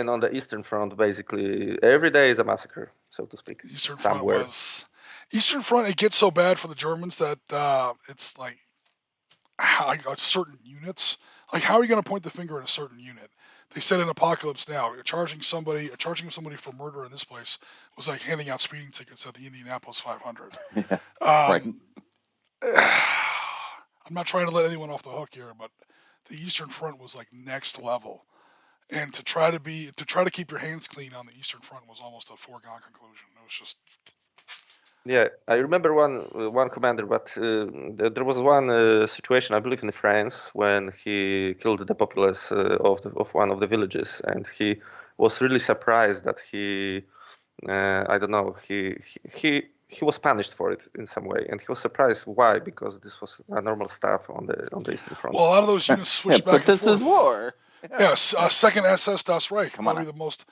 on the Eastern Front, basically every day is a massacre, so to speak. Eastern Front. It gets so bad for the Germans that it's like certain units. Like, how are you going to point the finger at a certain unit? They said in Apocalypse Now, charging somebody for murder in this place was like handing out speeding tickets at the Indianapolis 500. Right. I'm not trying to let anyone off the hook here, but the Eastern Front was like next level, and to try to keep your hands clean on the Eastern Front was almost a foregone conclusion. It was just. Yeah, I remember one commander, but there was one situation, I believe, in France when he killed the populace of one of the villages, and he was really surprised that he was punished for it in some way, and he was surprised why, because this was normal stuff on the Eastern Front. Well, a lot of those units switched back. But this is war. Yes, Second SS Das Reich, probably the most.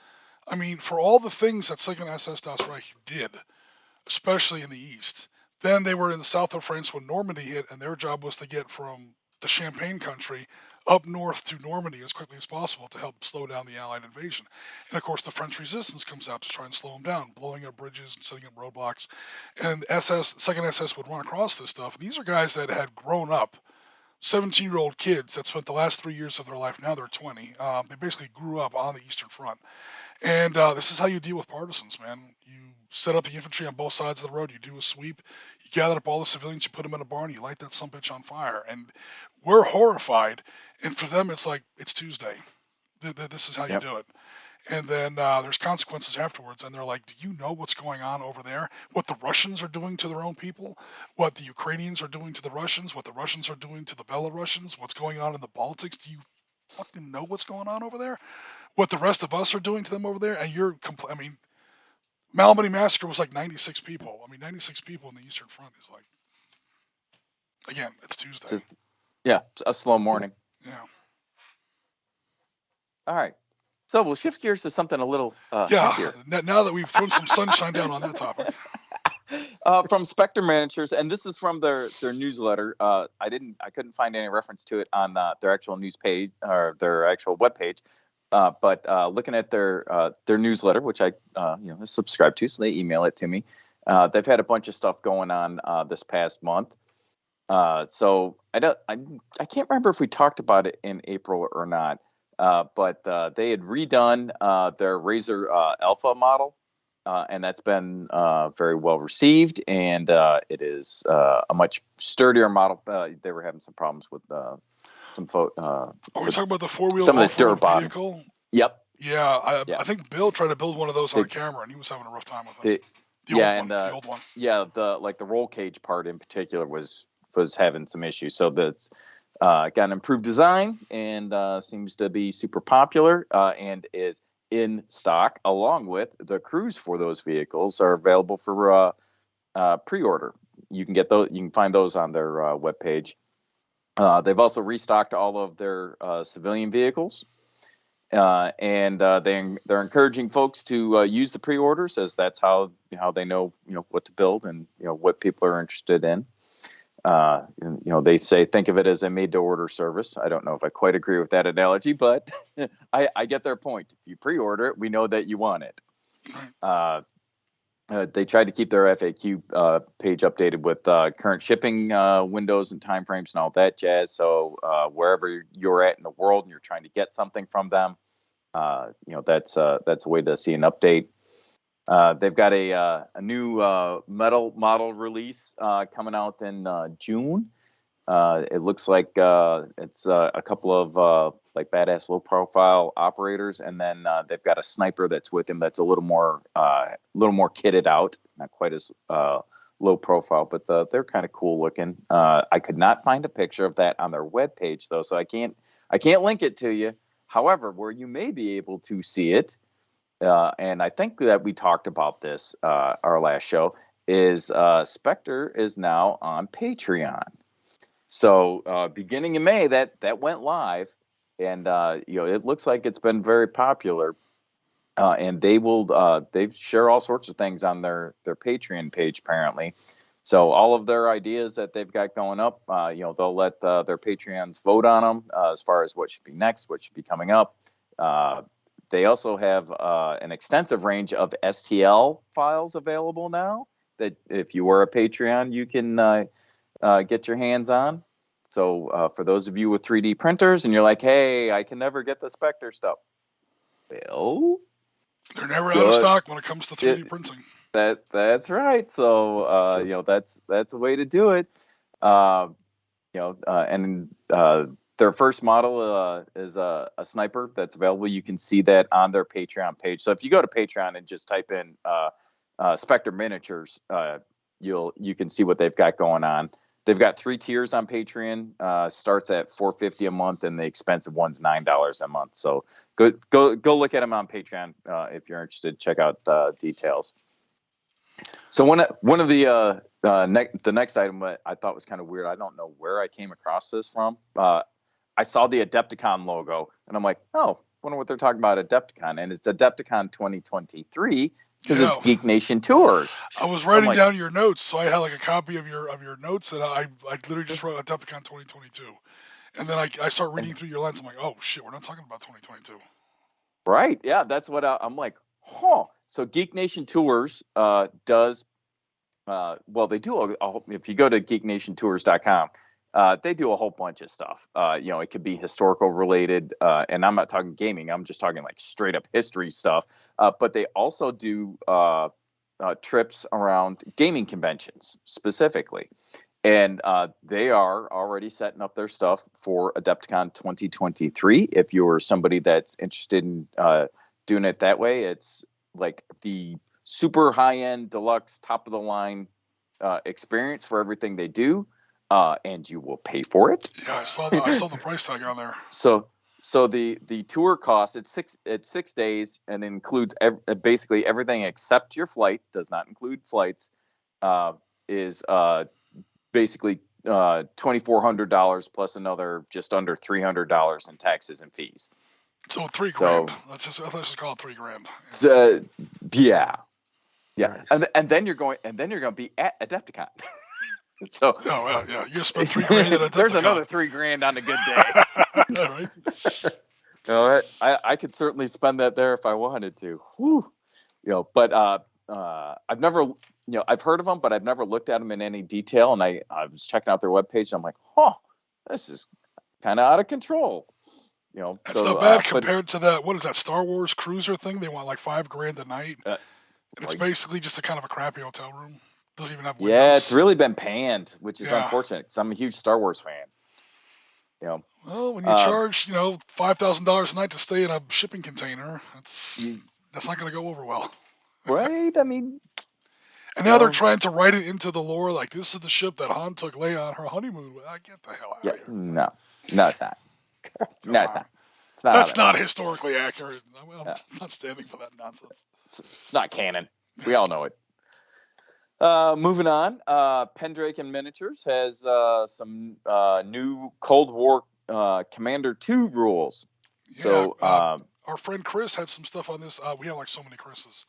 I mean, for all the things that Second SS Das Reich did, especially in the east. Then they were in the south of France when Normandy hit, and their job was to get from the Champagne country up north to Normandy as quickly as possible to help slow down the Allied invasion. And of course, the French resistance comes out to try and slow them down, blowing up bridges and setting up roadblocks. And Second SS would run across this stuff. And these are guys that had grown up, 17-year-old kids that spent the last 3 years of their life. Now they're 20. They basically grew up on the Eastern Front. And this is how you deal with partisans, man. You set up the infantry on both sides of the road. You do a sweep. You gather up all the civilians. You put them in a barn. You light that sumbitch on fire. And we're horrified. And for them, it's like, it's Tuesday. This is how you do it. And then there's consequences afterwards. And they're like, do you know what's going on over there? What the Russians are doing to their own people? What the Ukrainians are doing to the Russians? What the Russians are doing to the Belarusians? What's going on in the Baltics? Do you fucking know what's going on over there? What the rest of us are doing to them over there? And you're Malmedy Massacre was like 96 people. 96 people in the Eastern Front is like, again, it's Tuesday. A slow morning. Yeah. All right. So we'll shift gears to something a little happier. Now that we've thrown some sunshine down on that topic. From Spectre Managers, and this is from their newsletter. I couldn't find any reference to it on their actual news page or their actual webpage. But looking at their newsletter, which I subscribe to, so they email it to me. They've had a bunch of stuff going on this past month. So I can't remember if we talked about it in April or not. But they had redone their Razor Alpha model, and that's been very well received. And it is a much sturdier model. They were having some problems with some are we talking about the four-wheel some of the dirt vehicle? Yep. Yeah, I think Bill tried to build one of those on camera, and he was having a rough time with it. The old one. Yeah, the roll cage part in particular was having some issues. So that's got an improved design and seems to be super popular and is in stock, along with the crews for those vehicles are available for pre-order. You can get those. You can find those on their webpage. They've also restocked all of their civilian vehicles, and they're encouraging folks to use the pre-orders, as that's how they know what to build and what people are interested in. They say think of it as a made-to-order service. I don't know if I quite agree with that analogy, but I get their point. If you pre-order it, we know that you want it. They tried to keep their FAQ page updated with current shipping windows and timeframes and all that jazz. So wherever you're at in the world and you're trying to get something from them, that's a way to see an update. They've got a new metal model release coming out in June. It looks like it's a couple of like badass low profile operators, and then they've got a sniper that's with him that's a little more kitted out, not quite as low profile, but they're kind of cool looking. I could not find a picture of that on their webpage though, so I can't link it to you. However, where you may be able to see it, and I think that we talked about this our last show, is Spectre is now on Patreon. So beginning in May, that went live, and it looks like it's been very popular. And they share all sorts of things on their Patreon page apparently. So all of their ideas that they've got going up, they'll let their Patreons vote on them as far as what should be next, what should be coming up. They also have an extensive range of STL files available now that if you were a Patreon, you can get your hands on. So for those of you with 3D printers and you're like, hey, I can never get the Spectre stuff. Well, they're never out of stock when it comes to 3D printing. That's right. So that's a way to do it. Their first model is a sniper that's available. You can see that on their Patreon page. So if you go to Patreon and just type in Spectre Miniatures, you can see what they've got going on. They've got 3 tiers on Patreon. Starts at $4.50 a month, and the expensive one's $9 a month. So go look at them on Patreon if you're interested. Check out details. So one of the next item that I thought was kind of weird. I don't know where I came across this from. I saw the Adepticon logo, and I'm like, oh, wonder what they're talking about Adepticon, and it's Adepticon 2023. Because it's Geek Nation Tours. I was writing down your notes, so I had like a copy of your notes, and I literally just wrote Adepticon 2022, and then I start reading through your lines. I'm like, oh shit, we're not talking about 2022. Right? Yeah, that's what I'm like. Huh? So Geek Nation Tours does. They do. If you go to geeknationtours.com, they do a whole bunch of stuff. It could be historical related, and I'm not talking gaming. I'm just talking like straight up history stuff. But they also do trips around gaming conventions specifically. And they are already setting up their stuff for Adepticon 2023. If you're somebody that's interested in doing it that way, it's like the super high-end, deluxe, top-of-the-line experience for everything they do. And you will pay for it. Yeah, I saw the price tag on there. So the tour costs it's 6 days and includes basically everything except your flight. Does not include flights. Is basically $2,400 plus another just under $300 in taxes and fees. So $3,000. Let's just call it $3,000. So, yeah. Nice. And then you're going to be at Adepticon. So, yeah, you spend $3,000 at Adepticon. There's another $3,000 on a good day. Right. I could certainly spend that there if I wanted to. Whew. But I've never, I've heard of them, but I've never looked at them in any detail. And I was checking out their webpage. And I'm like, this is kind of out of control. That's not bad compared to that. What is that Star Wars cruiser thing? They want like $5,000 a night. And it's basically just a kind of a crappy hotel room. Doesn't even have windows. Yeah, it's really been panned, which is unfortunate because I'm a huge Star Wars fan. Well, when you charge, $5,000 a night to stay in a shipping container, that's not going to go over well. Right? I mean, and now they're trying to write it into the lore like this is the ship that Han took Leia on her honeymoon with. Get the hell out of here. No, it's not. It's not. That's not historically accurate. I'm not standing for that nonsense. It's not canon. We all know it. Moving on, Pendrake and Miniatures has some new Cold War Commander 2 rules. Yeah, so our friend Chris had some stuff on this. We have like so many Chris's.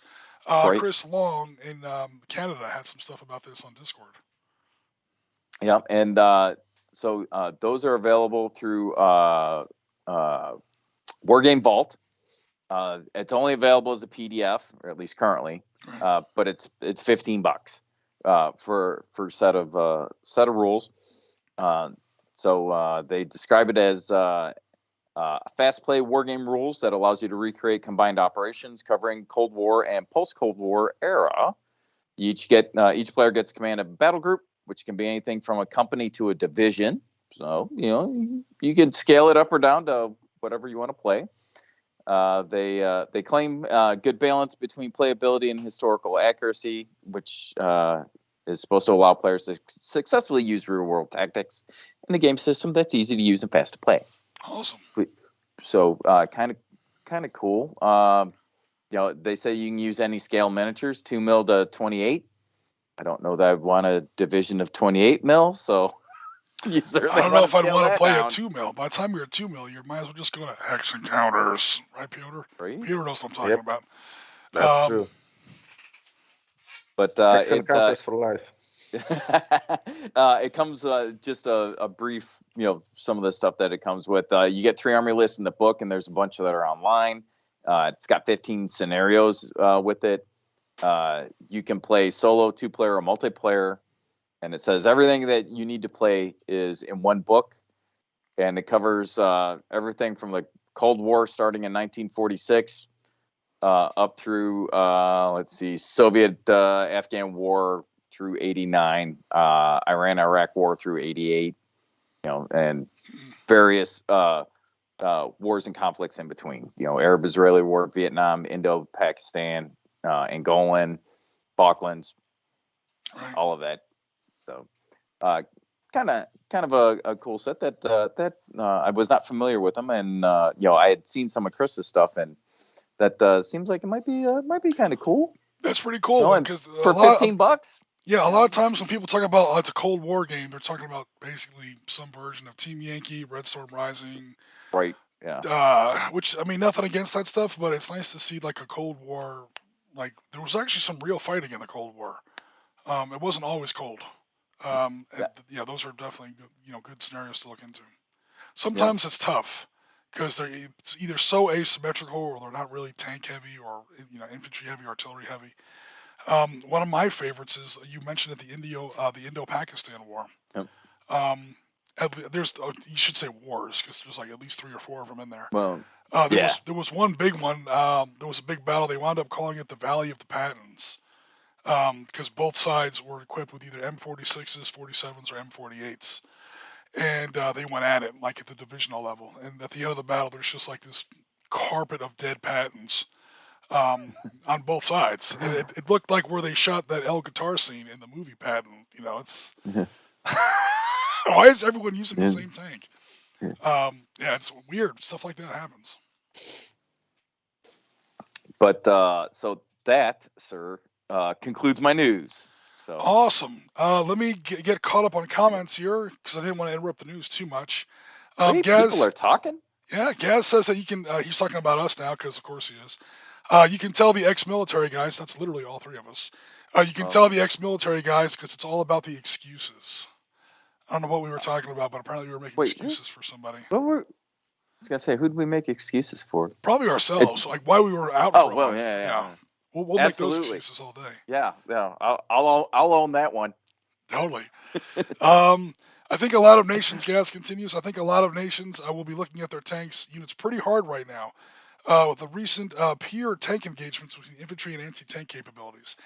Right. Chris Long in Canada had some stuff about this on Discord. Yeah, and so those are available through Wargame Vault. It's only available as a PDF, or at least currently, but it's $15 for set of rules. So they describe it as fast play wargame rules that allows you to recreate combined operations covering Cold War and post Cold War era. Each player gets command of a battle group, which can be anything from a company to a division. So you can scale it up or down to whatever you want to play. They claim good balance between playability and historical accuracy, which is supposed to allow players to successfully use real-world tactics in a game system that's easy to use and fast to play. Awesome. So kind of cool. They say you can use any scale miniatures, 2 mil to 28. I don't know that I'd want a division of 28 mil, so you certainly. I don't know if I'd want to play down. a 2 mil. By the time you're at 2 mil, you might as well just go to Hex Encounters, right, Piotr? Right? Piotr knows what I'm talking about. That's true. But Hex Encounters for life. It comes just a brief, some of the stuff that it comes with. You get 3 army lists in the book, and there's a bunch that are online. It's got 15 scenarios with it. You can play solo, 2-player, or multiplayer, and it says everything that you need to play is in one book, and it covers everything from the Cold War starting in 1946 up through Soviet-Afghan War through 89, Iran-Iraq War through 88, and various wars and conflicts in between. Arab-Israeli War, Vietnam, Indo-Pakistan, Angolan, Falklands, Right. all of that. So, kind of a cool set that I was not familiar with them, and I had seen some of Chris's stuff, and that seems like it might be kind of cool. That's pretty cool because for $15. Yeah, a lot of times when people talk about it's a Cold War game, they're talking about basically some version of Team Yankee, Red Storm Rising. Right. Yeah. Which, I mean, nothing against that stuff, but it's nice to see like a Cold War. Like there was actually some real fighting in the Cold War. It wasn't always cold. Those are definitely good scenarios to look into. Sometimes it's tough because they're either so asymmetrical or they're not really tank heavy or infantry heavy, artillery heavy. One of my favorites is you mentioned at the Indo-Pakistan War. Yep. There's you should say wars because there's like at least 3 or 4 of them in there. Well, there was one big one. There was a big battle. They wound up calling it the Valley of the Patents because both sides were equipped with either M46s, 47s, or M48s, and they went at it like at the divisional level. And at the end of the battle, there's just like this carpet of dead Patents. On both sides. It looked like where they shot that El guitar scene in the movie Patton. It's why is everyone using the same tank? It's weird. Stuff like that happens. But so that, sir, concludes my news. So awesome. Let me get caught up on comments here because I didn't want to interrupt the news too much. Gaz, people are talking. Yeah, Gaz says that you can. He's talking about us now because of course he is. You can tell the ex-military guys, that's literally all 3 of us. You can tell the ex-military guys because it's all about the excuses. I don't know what we were talking about, but apparently we were making excuses for somebody. I was going to say, who did we make excuses for? Probably ourselves, like why we were out. Oh, well, yeah. We'll make those excuses all day. Yeah. I'll own that one. Totally. I think a lot of nations, Gas continues, I think a lot of nations will be looking at their tanks units pretty hard right now. With the recent peer tank engagements between infantry and anti-tank capabilities.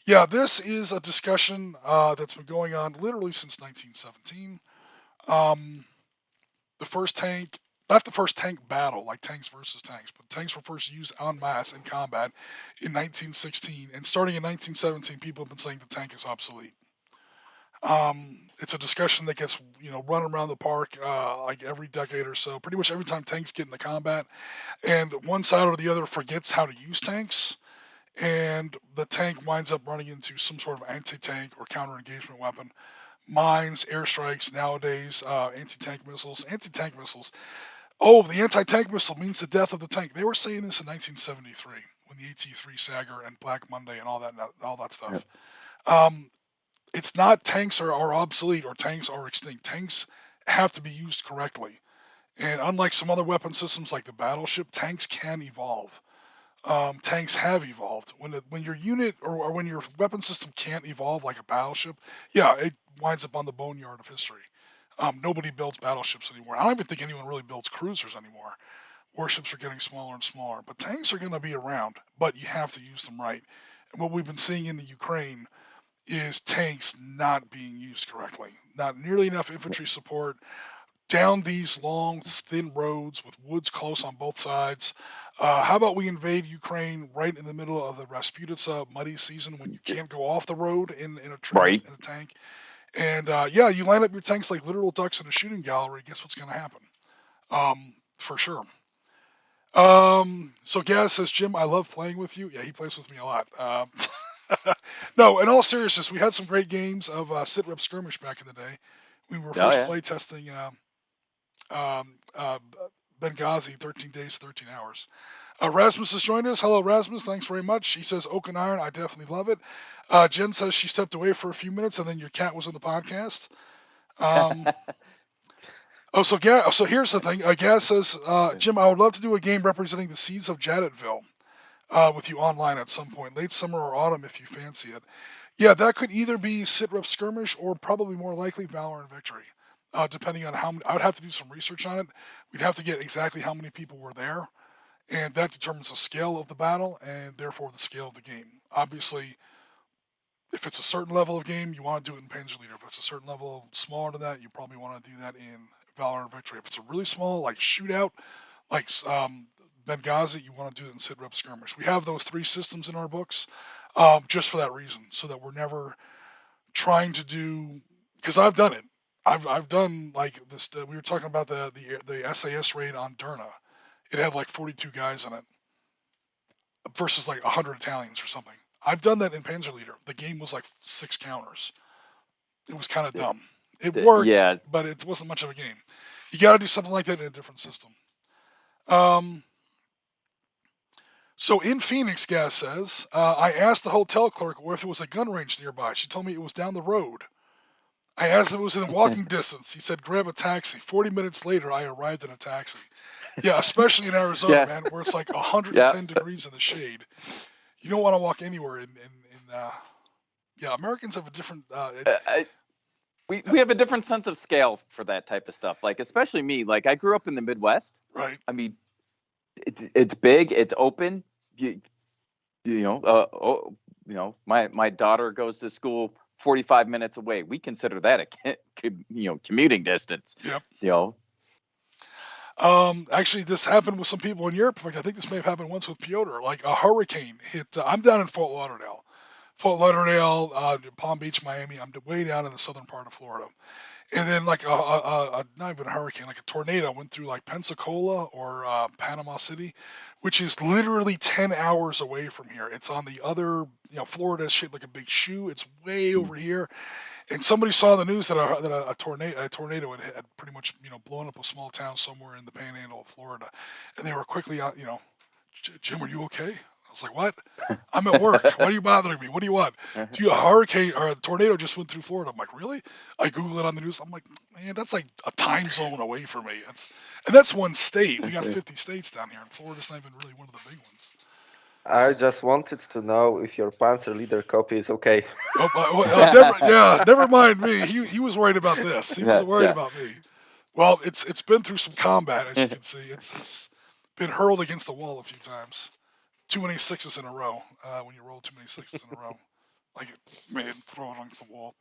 Yeah, this is a discussion that's been going on literally since 1917. The first tank, not the first tank battle, like tanks versus tanks, but tanks were first used en masse in combat in 1916. And starting in 1917, people have been saying the tank is obsolete. It's a discussion that gets run around the park like every decade or so. Pretty much every time tanks get into combat, and one side or the other forgets how to use tanks, and the tank winds up running into some sort of anti-tank or counter-engagement weapon, mines, airstrikes. Nowadays, anti-tank missiles. Oh, the anti-tank missile means the death of the tank. They were saying this in 1973 when the AT-3 Sagger and Black Monday and all that stuff. Yep. It's not tanks are obsolete or tanks are extinct. Tanks have to be used correctly. And unlike some other weapon systems like the battleship, tanks can evolve. tanks have evolved. When your unit or when your weapon system can't evolve like a battleship, yeah, it winds up on the boneyard of history. Nobody builds battleships anymore. I don't even think anyone really builds cruisers anymore. Warships are getting smaller and smaller, but tanks are going to be around, but you have to use them right. And what we've been seeing in the Ukraine is tanks not being used correctly. Not nearly enough infantry support down these long, thin roads with woods close on both sides. How about we invade Ukraine right in the middle of the Rasputitsa muddy season when you can't go off the road in a tank? And yeah, you line up your tanks like literal ducks in a shooting gallery. Guess what's going to happen? For sure. So Gaz says, Jim, I love playing with you. Yeah, he plays with me a lot. No, in all seriousness, we had some great games of Sitrep Skirmish back in the day. We were first play testing Benghazi, 13 days, 13 hours. Rasmus has joined us. Hello, Rasmus. Thanks very much. He says, Oak and Iron, I definitely love it. Jen says she stepped away for a few minutes and then your cat was in the podcast. So here's the thing. Gaz says, Jim, I would love to do a game representing the seeds of Jadetville with you online at some point, late summer or autumn if you fancy it. Yeah, that could either be Sitrep Skirmish or probably more likely Valor and Victory, depending on how many. I would have to do some research on it. We'd have to get exactly how many people were there, and that determines the scale of the battle and therefore the scale of the game. Obviously, if it's a certain level of game, you want to do it in Panzerleader. If it's a certain level smaller than that, you probably want to do that in Valor and Victory. If it's a really small, like shootout, like Benghazi, you want to do it in Sitrep Skirmish. We have those three systems in our books just for that reason, so that we're never trying to do, because I've done it. I've done like this. We were talking about the SAS raid on Derna. It had like 42 guys in it versus like 100 Italians or something. I've done that in Panzerleader. The game was like 6 counters. It was kind of dumb. It worked, but it wasn't much of a game. You got to do something like that in a different system. So in Phoenix, Gaz says, I asked the hotel clerk if it was a gun range nearby. She told me it was down the road. I asked if it was in walking distance. He said, grab a taxi. 40 minutes later, I arrived in a taxi. Yeah, especially in Arizona, man, where it's like 110 degrees in the shade. You don't want to walk anywhere Americans have a different... we have a different sense of scale for that type of stuff. Like, especially me. Like, I grew up in the Midwest. Right. I mean, it's big. It's open. My daughter goes to school 45 minutes away. We consider that a commuting distance. Yep. Actually, this happened with some people in Europe. I think this may have happened once with Piotr. Like a hurricane hit. I'm down in Fort Lauderdale, Palm Beach, Miami. I'm way down in the southern part of Florida. And then like not even a hurricane, like a tornado went through like Pensacola or Panama City, which is literally 10 hours away from here. It's on the other, Florida is shaped like a big shoe. It's way over here. And somebody saw the news that a tornado had pretty much, blown up a small town somewhere in the panhandle of Florida. And they were quickly out, Jim, are you okay? I was like, what? I'm at work. Why are you bothering me? What do you want? Do a hurricane or a tornado just went through Florida? I'm like, really? I Google it on the news. I'm like, man, that's like a time zone away from me. That's one state. We got 50 states down here, and Florida's not even really one of the big ones. I just wanted to know if your Panzerleader copy is okay. Never mind me. He was worried about this. He wasn't worried about me. Well, it's been through some combat, as you can see. It's been hurled against the wall a few times. Too many sixes in a row. When you roll too many sixes in a row, like it throw it against the wall.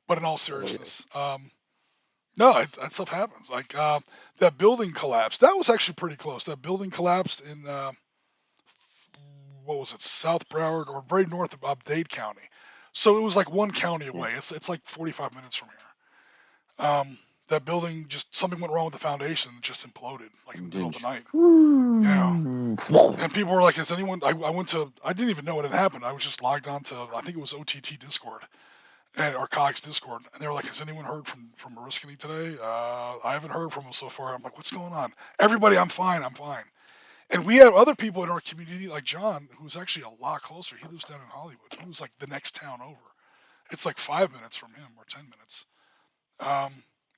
But in all seriousness, no, that stuff happens. Like that building collapsed. That was actually pretty close. That building collapsed in what was it, South Broward or very north of Dade County. So it was like one county away. It's like 45 minutes from here. That building, just something went wrong with the foundation and just imploded like in the middle of the night. Yeah. And people were like, "Is anyone?" I didn't even know what had happened. I was just logged on to, I think it was OTT Discord, or Cox Discord, and they were like, "Has anyone heard from Oriskany today?" I haven't heard from them so far. I'm like, "What's going on?" Everybody, I'm fine. And we have other people in our community, like John, who's actually a lot closer. He lives down in Hollywood. He was like the next town over. It's like 5 minutes from him or 10 minutes.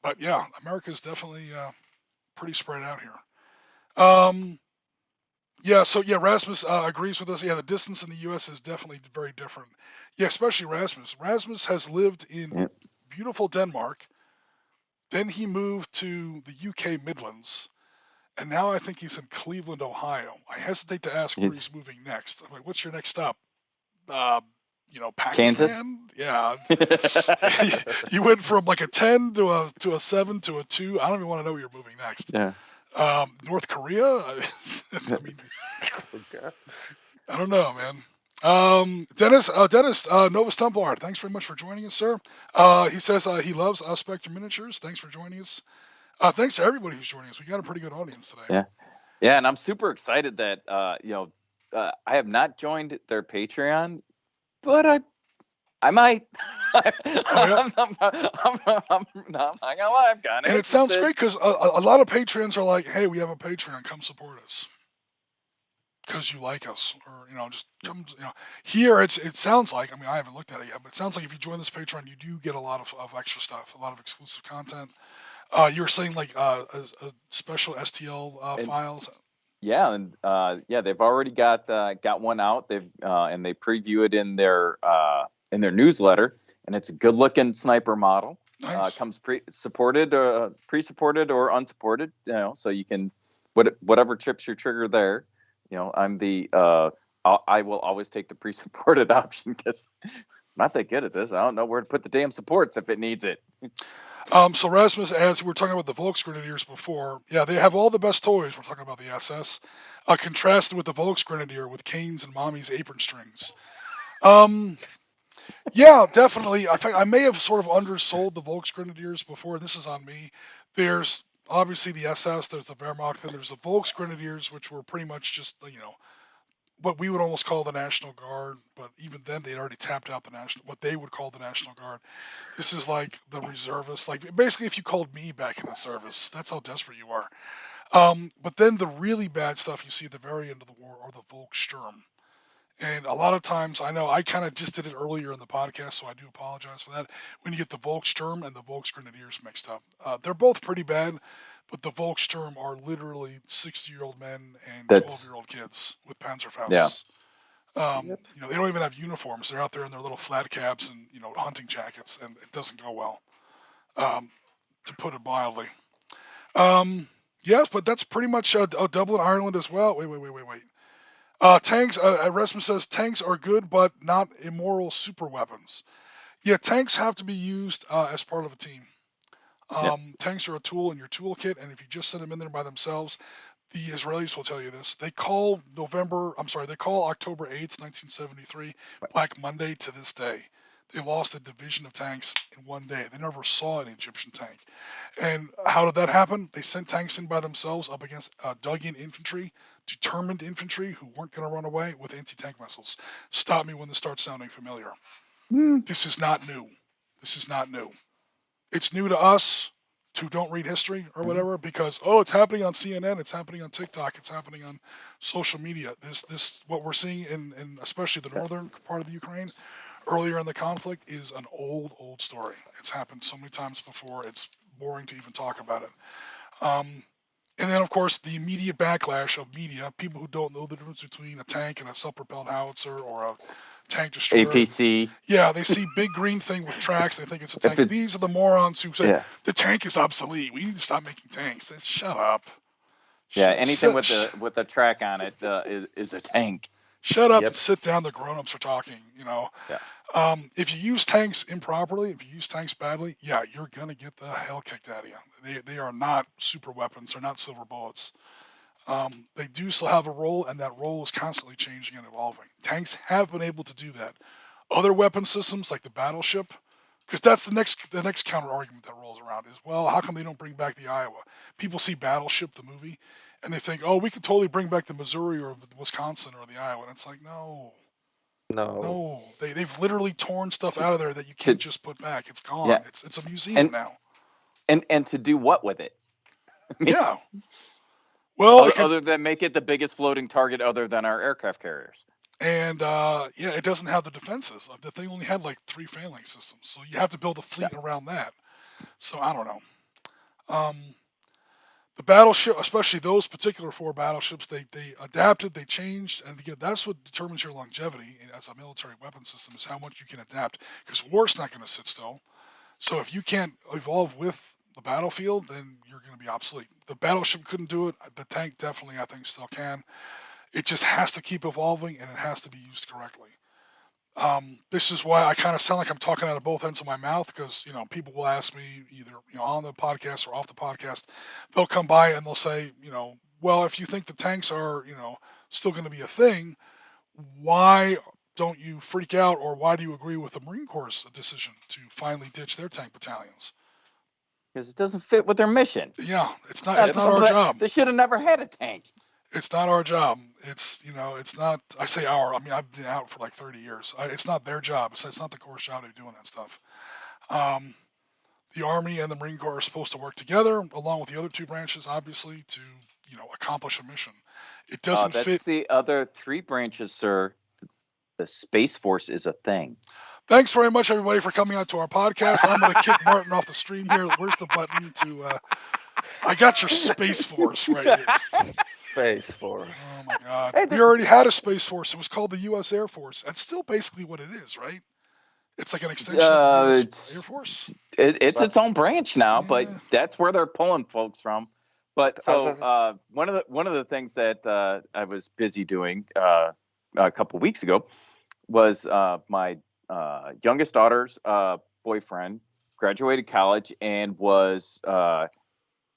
But yeah, America is definitely pretty spread out here. Yeah, so yeah, Rasmus agrees with us. Yeah, the distance in the U.S. is definitely very different. Yeah, especially Rasmus. Rasmus has lived in Yeah. beautiful Denmark. Then he moved to the UK Midlands, and now I think he's in Cleveland, Ohio. I hesitate to ask where He's he's moving next. I'm like, what's your next stop? Uh, Kansas. Pakistan? Yeah. You went from like a 10 to a 7 to a 2. I don't even want to know where you're moving next. Yeah. North Korea? I mean, Okay. I don't know, man. Dennis, Novus Templar, thanks very much for joining us, sir. He says he loves Spectrum Miniatures. Thanks for joining us. Thanks to everybody who's joining us. We got a pretty good audience today. Yeah. Yeah, and I'm super excited that I have not joined their Patreon, but I might. I'm not gonna lie, I'm kind of. And it sounds great because a lot of patrons are like, "Hey, we have a Patreon. Come support us because you like us, or just come." Here it sounds like. I mean, I haven't looked at it yet, but it sounds like if you join this Patreon, you do get a lot of extra stuff, a lot of exclusive content. You were saying like a special STL files. Yeah, and they've already got one out. They've and they preview it in their newsletter, and it's a good looking sniper model. Nice. Comes pre-supported or unsupported. So you can whatever trips your trigger there. I'm the I will always take the pre-supported option because I'm not that good at this. I don't know where to put the damn supports if it needs it. So Rasmus, as we were talking about the Volksgrenadiers before, yeah, they have all the best toys. We're talking about the SS, contrasted with the Volksgrenadier with canes and mommy's apron strings. Yeah, definitely. I think I may have sort of undersold the Volksgrenadiers before. This is on me. There's obviously the SS, there's the Wehrmacht, then there's the Volksgrenadiers, which were pretty much just what we would almost call the National Guard, but even then they'd already tapped out what they would call the National Guard. This is like the reservists, like basically if you called me back in the service, that's how desperate you are. But then the really bad stuff you see at the very end of the war are the Volkssturm. And a lot of times, I know I kind of just did it earlier in the podcast, so I do apologize for that. When you get the Volkssturm and the Volksgrenadiers mixed up, they're both pretty bad, but the Volkssturm are literally 60-year-old men and 12-year-old kids with Panzerfausts. Yeah. They don't even have uniforms. They're out there in their little flat caps and hunting jackets, and it doesn't go well, to put it mildly. Yes, but that's pretty much Dublin, Ireland as well. Wait. Tanks. Rasmus says tanks are good, but not immoral super weapons. Yeah, tanks have to be used as part of a team. Tanks are a tool in your toolkit, and if you just send them in there by themselves, the Israelis will tell you this. They call October 8th, 1973, Black Monday to this day. They lost a division of tanks in one day. They never saw an Egyptian tank. And how did that happen? They sent tanks in by themselves up against dug-in infantry, determined infantry who weren't going to run away with anti-tank missiles. Stop me when this starts sounding familiar. This is not new. It's new to us who don't read history or whatever because it's happening on CNN, it's happening on TikTok, it's happening on social media. This what we're seeing in especially the northern part of the Ukraine earlier in the conflict is an old story. It's happened so many times before. It's boring to even talk about it. And then, of course, the immediate backlash of media, people who don't know the difference between a tank and a self-propelled howitzer or a tank destroyer. APC. Yeah, they see big green thing with tracks. They think it's a tank. These are the morons who say the tank is obsolete. We need to stop making tanks. Shut up. Anything with a track on it is a tank. Shut up and sit down. The grown-ups are talking. If you use tanks improperly, if you use tanks badly, you're gonna get the hell kicked out of you. They are not super weapons. They're not silver bullets. They do still have a role, and that role is constantly changing and evolving. Tanks have been able to do that. Other weapon systems like the battleship, because that's the next counter argument that rolls around is, well, how come they don't bring back the Iowa? People see Battleship, the movie, and they think, we could totally bring back the Missouri or the Wisconsin or the Iowa. And it's like, no. They've literally torn stuff out of there that you can't just put back. It's gone. Yeah. It's a museum now. And to do what with it? Yeah. Well, other than make it the biggest floating target other than our aircraft carriers. And it doesn't have the defenses. The thing only had like 3 phalanx systems, so you have to build a fleet around that. So I don't know. the battleship, especially those particular 4 battleships, they adapted, they changed, and again, that's what determines your longevity as a military weapon system is how much you can adapt. Because war's not going to sit still. So if you can't evolve with the battlefield, then you're going to be obsolete. The battleship couldn't do it. The tank definitely, I think, still can. It just has to keep evolving, and it has to be used correctly. This is why I kind of sound like I'm talking out of both ends of my mouth, because people will ask me either on the podcast or off the podcast. They'll come by and they'll say, well, if you think the tanks are still going to be a thing, why don't you freak out, or why do you agree with the Marine Corps' decision to finally ditch their tank battalions? Because it doesn't fit with their mission. Yeah, it's not our job. They should have never had a tank. It's not our job. It's not. I say our. I mean, I've been out for like 30 years. It's not their job. It's not the Corps' job to be doing that stuff. The Army and the Marine Corps are supposed to work together, along with the other 2 branches, obviously, to accomplish a mission. It doesn't fit. That's the other 3 branches, sir. The Space Force is a thing. Thanks very much, everybody, for coming out to our podcast. I'm going to kick Martin off the stream here. Where's the button to? I got your Space Force right here. Space Force. Oh my God. We already had a Space Force. It was called the U.S. Air Force. That's still basically what it is, right? It's like an extension of the U.S. Air Force. It's its own branch now, but that's where they're pulling folks from. But so one of the things that I was busy doing a couple weeks ago was my youngest daughter's boyfriend graduated college and was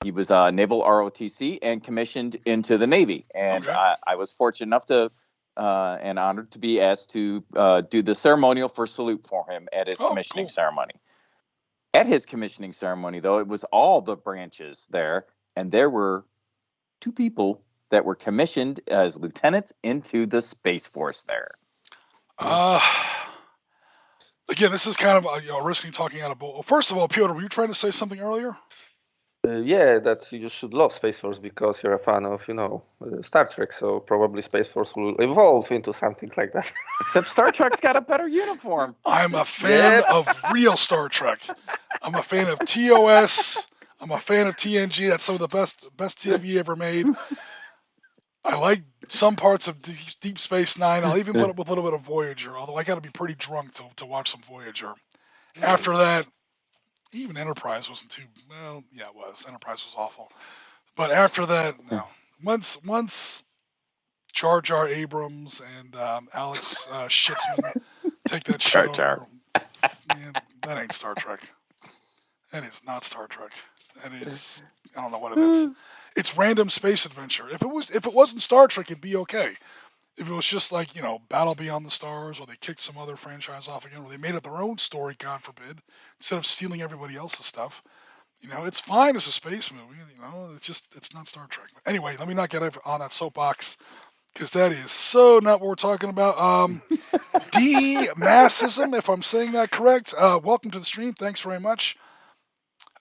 he was naval ROTC and commissioned into the Navy. And I was fortunate enough to and honored to be asked to do the ceremonial first salute for him at his commissioning ceremony. At his commissioning ceremony, though, it was all the branches there, and there were 2 people that were commissioned as lieutenants into the Space Force there. Again, this is kind of Oriskany talking out of both. Well, first of all, Piotr, were you trying to say something earlier? Yeah, that you should love Space Force because you're a fan of, Star Trek. So probably Space Force will evolve into something like that. Except Star Trek's got a better uniform. I'm a fan of real Star Trek. I'm a fan of TOS. I'm a fan of TNG. That's some of the best TV ever made. I like some parts of Deep Space Nine. I'll even put up with a little bit of Voyager, although I got to be pretty drunk to watch some Voyager. After that, even Enterprise wasn't too well. Yeah, it was. Enterprise was awful. But after that, no. Once Jar Jar Abrams and Alex Schitzman take that shit over, man, that ain't Star Trek. That is not Star Trek. That is, I don't know what it is. It's random space adventure. If it wasn't Star Trek, it'd be okay. If it was just like, Battle Beyond the Stars, or they kicked some other franchise off again, or they made up their own story, God forbid, instead of stealing everybody else's stuff, it's fine as a space movie. It's not Star Trek. But anyway, let me not get on that soapbox, because that is so not what we're talking about. D-Massism, if I'm saying that correct. Welcome to the stream. Thanks very much.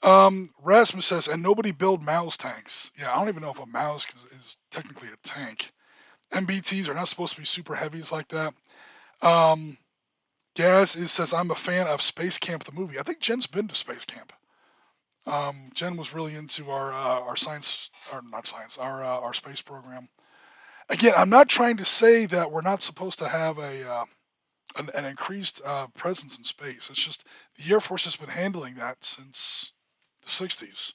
Rasmus says, and nobody build Maus tanks. Yeah, I don't even know if a Maus is technically a tank. MBTs are not supposed to be super heavies like that. Gaz says, I'm a fan of Space Camp the movie. I think Jen's been to Space Camp. Jen was really into our science, or not science, our space program. Again, I'm not trying to say that we're not supposed to have an increased presence in space. It's just the Air Force has been handling that since the 60s.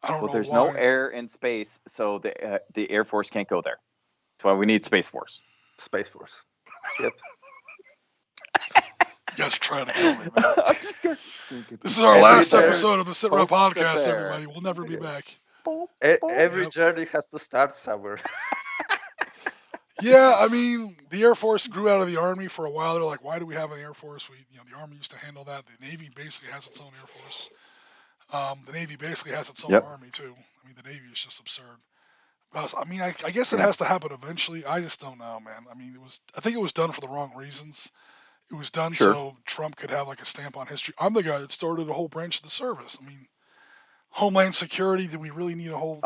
I don't know there's why. no air in space, so the Air Force can't go there. That's why we need Space Force. Space Force. Yep. You guys are trying to kill me, man. This is our last episode of the Sitrep Podcast, everybody. We'll never be back. Every journey has to start somewhere. Yeah, I mean, the Air Force grew out of the Army for a while. They're like, why do we have an Air Force? The Army used to handle that. The Navy basically has its own Air Force. The Navy basically has its own Army, too. I mean, the Navy is just absurd. I mean, I guess it has to happen eventually. I just don't know, man. I mean, I think it was done for the wrong reasons. It was done so Trump could have like a stamp on history. I'm the guy that started a whole branch of the service. I mean, Homeland Security, do we really need a whole...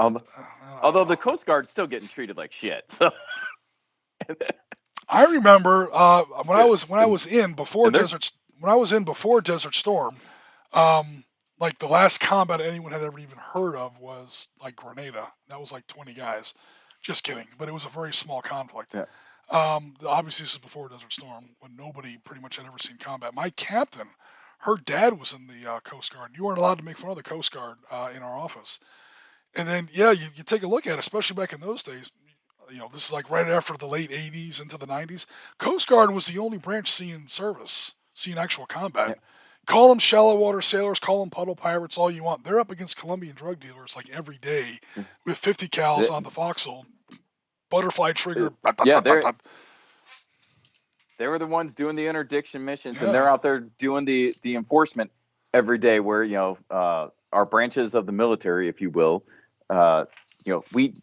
although the Coast Guard's still getting treated like shit, so... I remember when I was in before Desert Storm, Like the last combat anyone had ever even heard of was like Grenada. That was like 20 guys. Just kidding, but it was a very small conflict. Yeah. Obviously, this is before Desert Storm, when nobody pretty much had ever seen combat. My captain, her dad was in the Coast Guard. You weren't allowed to make fun of the Coast Guard in our office. And then, yeah, you take a look at it, especially back in those days. You know, this is like right after the late 80s into the 90s. Coast Guard was the only branch seeing service, seeing actual combat. Yeah. Call them shallow water sailors, call them puddle pirates, all you want. They're up against Colombian drug dealers like every day with 50 cals on the foxhole, butterfly trigger. Yeah, they were the ones doing the interdiction missions, and they're out there doing the enforcement every day. Where our branches of the military, if you will, we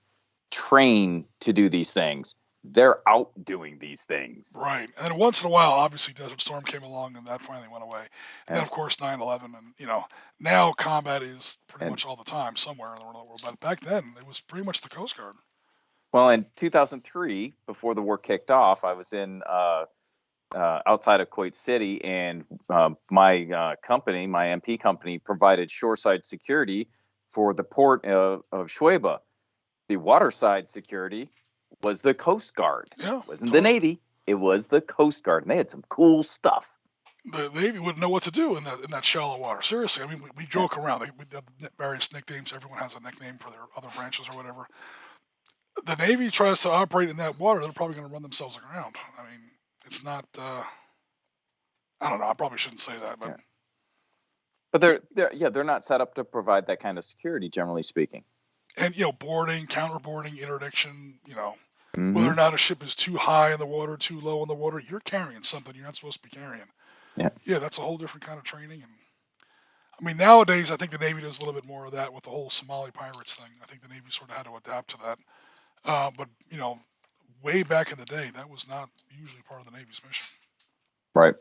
train to do these things. They're out doing these things. Right. And then once in a while, obviously, Desert Storm came along, and that finally went away. And then, of course, 9/11, and now combat is pretty much all the time somewhere in the world. But back then, it was pretty much the Coast Guard. Well, in 2003, before the war kicked off, I was in outside of Kuwait City, and my company, my MP company, provided shoreside security for the port of Shuaibah. The waterside security was the Coast Guard. Yeah, it wasn't the Navy. It was the Coast Guard, and they had some cool stuff. The Navy wouldn't know what to do in that shallow water. Seriously, I mean, we joke around. We have various nicknames. Everyone has a nickname for their other branches or whatever. The Navy tries to operate in that water, they're probably going to run themselves aground. I mean, it's not. I don't know. I probably shouldn't say that, but. Yeah. But they're not set up to provide that kind of security, generally speaking. And boarding, counterboarding, interdiction. Whether or not a ship is too high in the water, too low in the water, you're carrying something you're not supposed to be carrying. Yeah. Yeah, that's a whole different kind of training. And I mean, nowadays, I think the Navy does a little bit more of that with the whole Somali pirates thing. I think the Navy sort of had to adapt to that. But way back in the day, that was not usually part of the Navy's mission. Right.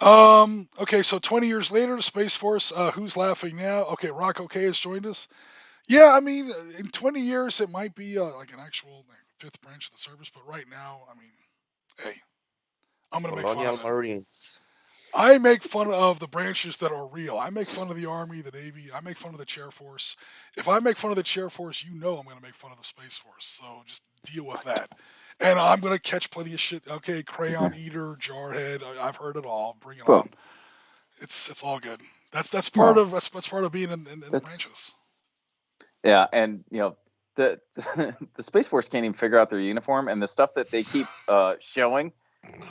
Okay, so 20 years later, the Space Force. Who's laughing now? Okay, Rock OK has joined us. Yeah, I mean, in 20 years, it might be like an actual fifth branch of the service, but right now, I mean, hey, I'm going to make fun of Marines. I make fun of the branches that are real. I make fun of the Army, the Navy. I make fun of the Chair Force. If I make fun of the Chair Force, I'm going to make fun of the Space Force. So just deal with that. And I'm going to catch plenty of shit. Okay, Crayon Eater, Jarhead. I've heard it all. Bring it on. It's all good. That's part of being in the branches. Yeah, and the Space Force can't even figure out their uniform, and the stuff that they keep showing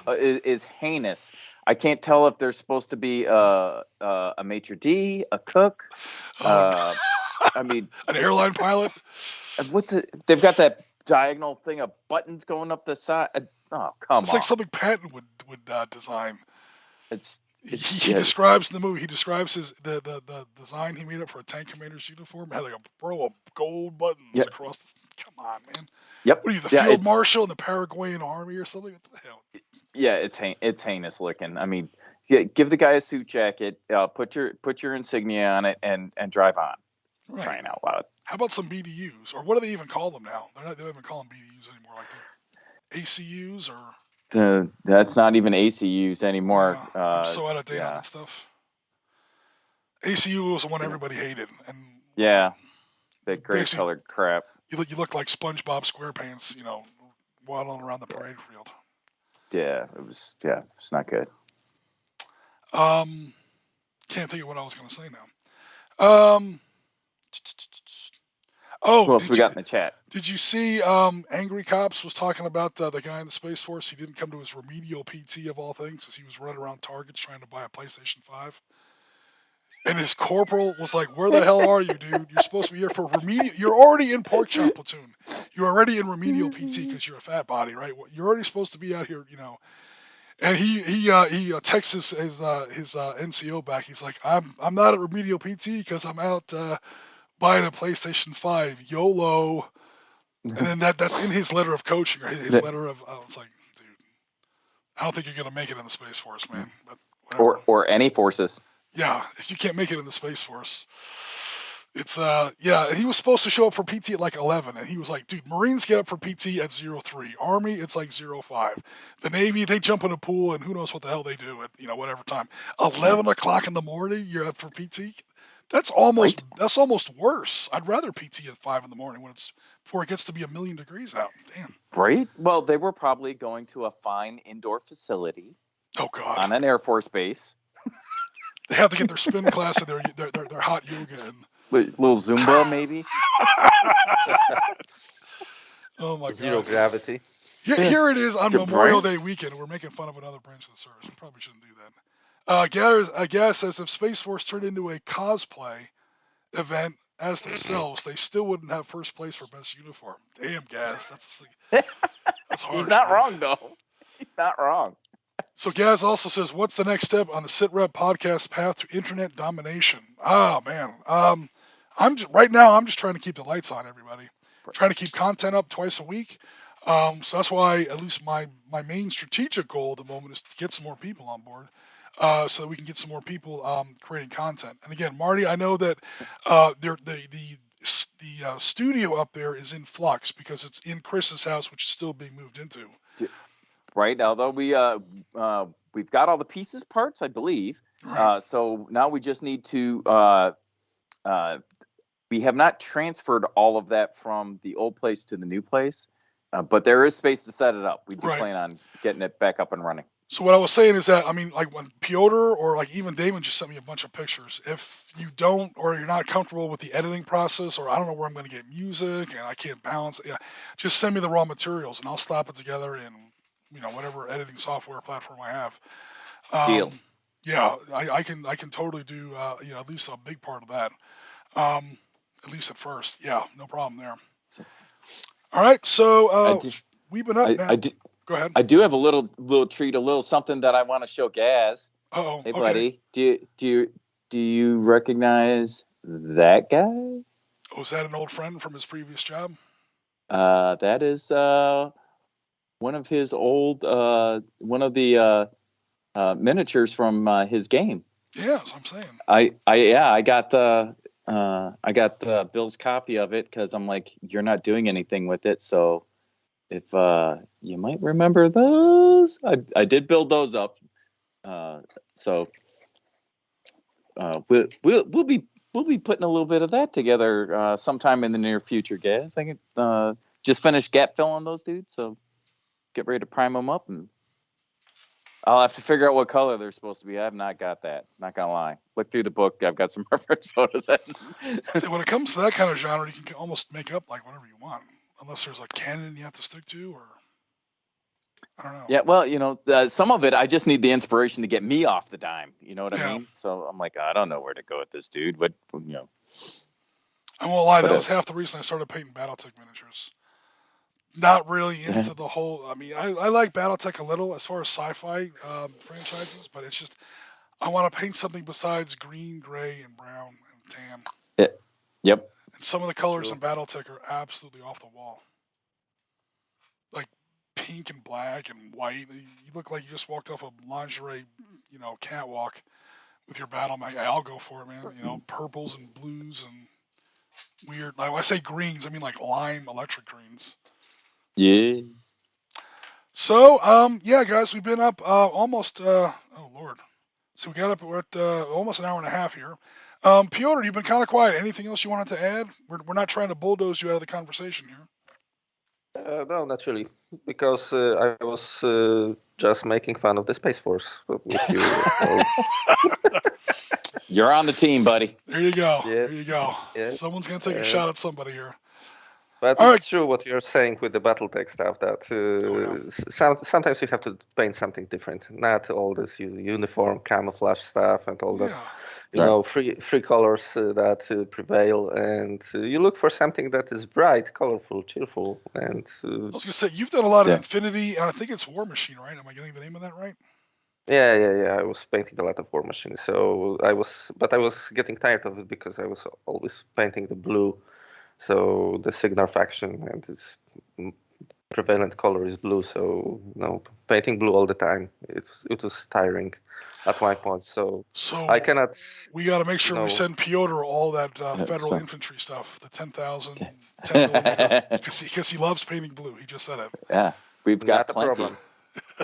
is heinous. I can't tell if they're supposed to be a maitre d', a cook. I mean, an airline pilot. They've got that diagonal thing of buttons going up the side. Oh, come on! It's like something Patton would design. He Yeah. describes in the movie. He describes the design he made up for a tank commander's uniform. It had like a row of gold buttons across. Come on, man. Yep. What are you, the field marshal in the Paraguayan army or something? What the hell? Yeah, it's heinous looking. I mean, give the guy a suit jacket, put your insignia on it, and drive on. Right. Crying out loud. How about some BDUs, or what do they even call them now? They don't even call them BDUs anymore, like the ACUs or. That's not even ACUs anymore. I'm so out of date on that stuff. ACU was the one everybody hated, and that gray colored crap. You look like SpongeBob SquarePants, waddling around the parade field. Yeah, it's not good. Can't think of what I was going to say now. Who else we got in the chat? Did you see Angry Cops was talking about the guy in the Space Force? He didn't come to his remedial PT of all things because he was running around Targets trying to buy a PlayStation 5. And his corporal was like, "Where the hell are you, dude? You're supposed to be here for remedial. You're already in pork chop platoon. You're already in remedial PT because you're a fat body, right? You're already supposed to be out here, And he texts his NCO back. He's like, "I'm not at remedial PT because I'm out buying a PlayStation 5. YOLO." And then that's in his letter of coaching or his letter of. I was like, dude, I don't think you're gonna make it in the Space Force, man. But or any forces. Yeah, if you can't make it in the Space Force, It's yeah, he was supposed to show up for PT at like 11, and he was like, dude, Marines get up for PT at 03. Army, it's like 05. The Navy, they jump in a pool, and who knows what the hell they do at whatever time. 11 o'clock in the morning, you're up for PT. That's almost worse. I'd rather PT at 5 in the morning before it gets to be a million degrees out. Damn. Right. Well, they were probably going to a fine indoor facility. Oh God. On an Air Force base. They have to get their spin class and their hot yoga and. Little Zumba, maybe. Oh my God! Zero gravity. Here it is on Memorial Day weekend. We're making fun of another branch of the service. We probably shouldn't do that. Gaz says if Space Force turned into a cosplay event as themselves, they still wouldn't have first place for best uniform. Damn, Gaz, that's harsh. He's not wrong though. He's not wrong. So Gaz also says, what's the next step on the Sitrep Podcast path to internet domination? Oh man, right now I'm just trying to keep the lights on, everybody. Trying to keep content up twice a week. So that's why at least my main strategic goal at the moment is to get some more people on board, so that we can get some more people creating content. And again, Marty, I know that the studio up there is in flux because it's in Chris's house, which is still being moved into. Right. Although we've got all the pieces, parts, I believe. Right. So now we just need to. We have not transferred all of that from the old place to the new place, but there is space to set it up. We do plan on getting it back up and running. So what I was saying is that, I mean, like when Piotr or like even Damon just sent me a bunch of pictures. If you don't, or you're not comfortable with the editing process, or I don't know where I'm going to get music and I can't balance, just send me the raw materials and I'll slap it together in, whatever editing software platform I have. Deal. Yeah, I can totally do, at least a big part of that. At least at first. Yeah, no problem there. All right, so we've been up now. Go ahead. I do have a little treat, a little something that I want to show Gaz. Oh, hey, buddy, do you recognize that guy? Oh, is that an old friend from his previous job? That is one of his old one of the miniatures from his game. Yeah, that's what I'm saying. I got the Bill's copy of it because I'm like, you're not doing anything with it, so. If you might remember those, I did build those up, so we'll be putting a little bit of that together sometime in the near future, guys. I can just finish gap filling those dudes, so get ready to prime them up, and I'll have to figure out what color they're supposed to be. I have not got that. Not gonna lie. Look through the book. I've got some reference photos. See, when it comes to that kind of genre, you can almost make up like whatever you want. Unless there's a canon you have to stick to, or I don't know. Yeah, well, some of it I just need the inspiration to get me off the dime. You know what I mean? So I'm like, I don't know where to go with this dude, but I won't lie, that was half the reason I started painting BattleTech miniatures. Not really into the whole. I mean, I like BattleTech a little as far as sci-fi franchises, but it's just I want to paint something besides green, gray, and brown and tan. Yeah. Yep. And some of the colors in BattleTech are absolutely off the wall. Like pink and black and white. You look like you just walked off a lingerie, catwalk with your battle mag. I'll go for it, man. Purples and blues and weird. Like when I say greens, I mean like lime electric greens. Yeah. So, guys, we've been up almost. Oh Lord. So we got up. We're at almost an hour and a half here. Piotr, you've been kind of quiet. Anything else you wanted to add? We're not trying to bulldoze you out of the conversation here. No, not really, because I was just making fun of the Space Force with you. You're on the team, buddy. There you go. Yeah. There you go. Yeah. Someone's going to take a shot at somebody here. But it's true what you're saying with the BattleTech stuff, that sometimes you have to paint something different, not all this uniform camouflage stuff and all that, free colors that prevail, and you look for something that is bright, colorful, cheerful. And I was going to say, you've done a lot of Infinity, and I think it's War Machine, right? Am I getting the name of that right? Yeah. I was painting a lot of War Machine, so I was getting tired of it because I was always painting the blue. So the Signar faction and its prevalent color is blue, so painting blue all the time, it was tiring at my point. So I cannot. We got to make sure we send Piotr all that federal infantry stuff, the 10,000 10 millimeter, because he loves painting blue. He just said it. Yeah, we've got not a problem.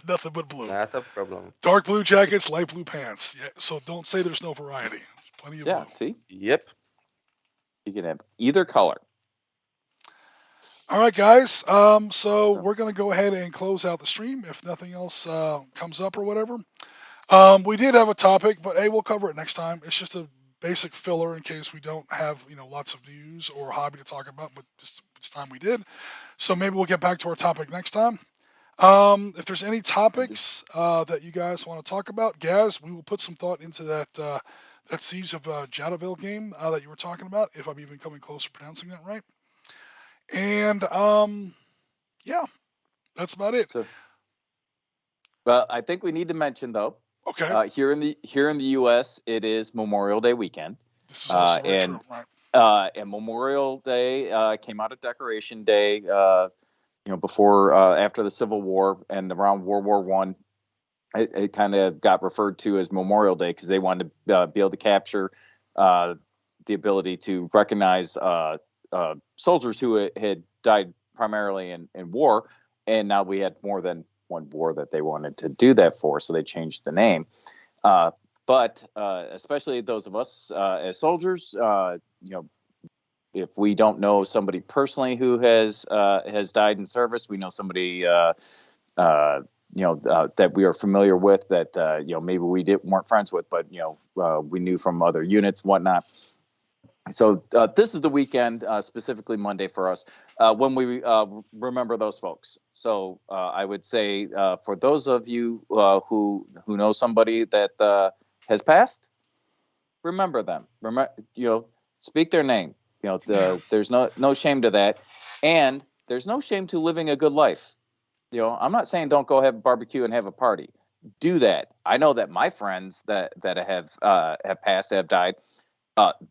Nothing but blue. Not a problem. Dark blue jackets, light blue pants. Yeah, so don't say there's no variety. There's plenty of blue. Yeah, see? Yep. You can have either color. All right, guys. So we're going to go ahead and close out the stream if nothing else comes up or whatever. We did have a topic, but hey, we'll cover it next time. It's just a basic filler in case we don't have lots of news or hobby to talk about, but this time we did. So maybe we'll get back to our topic next time. If there's any topics that you guys want to talk about, Gaz, we will put some thought into that Siege of Jadaville game that you were talking about, if I'm even coming close to pronouncing that right. And yeah, that's about it. Well, I think we need to mention though. Okay. Here in the U.S., it is Memorial Day weekend. This is also very true, right? And Memorial Day came out of Decoration Day. Before after the Civil War and around World War I, it kind of got referred to as Memorial Day because they wanted to be able to capture the ability to recognize soldiers who had died primarily in war, and now we had more than one war that they wanted to do that for, so they changed the name. But especially those of us as soldiers, if we don't know somebody personally who has died in service, we know somebody that we are familiar with that maybe we weren't friends with, but we knew from other units and whatnot. So this is the weekend, specifically Monday for us, when we remember those folks. So I would say for those of you who know somebody that has passed, remember them. Speak their name. There's no shame to that, and there's no shame to living a good life. I'm not saying don't go have a barbecue and have a party. Do that. I know that my friends that have passed, have died,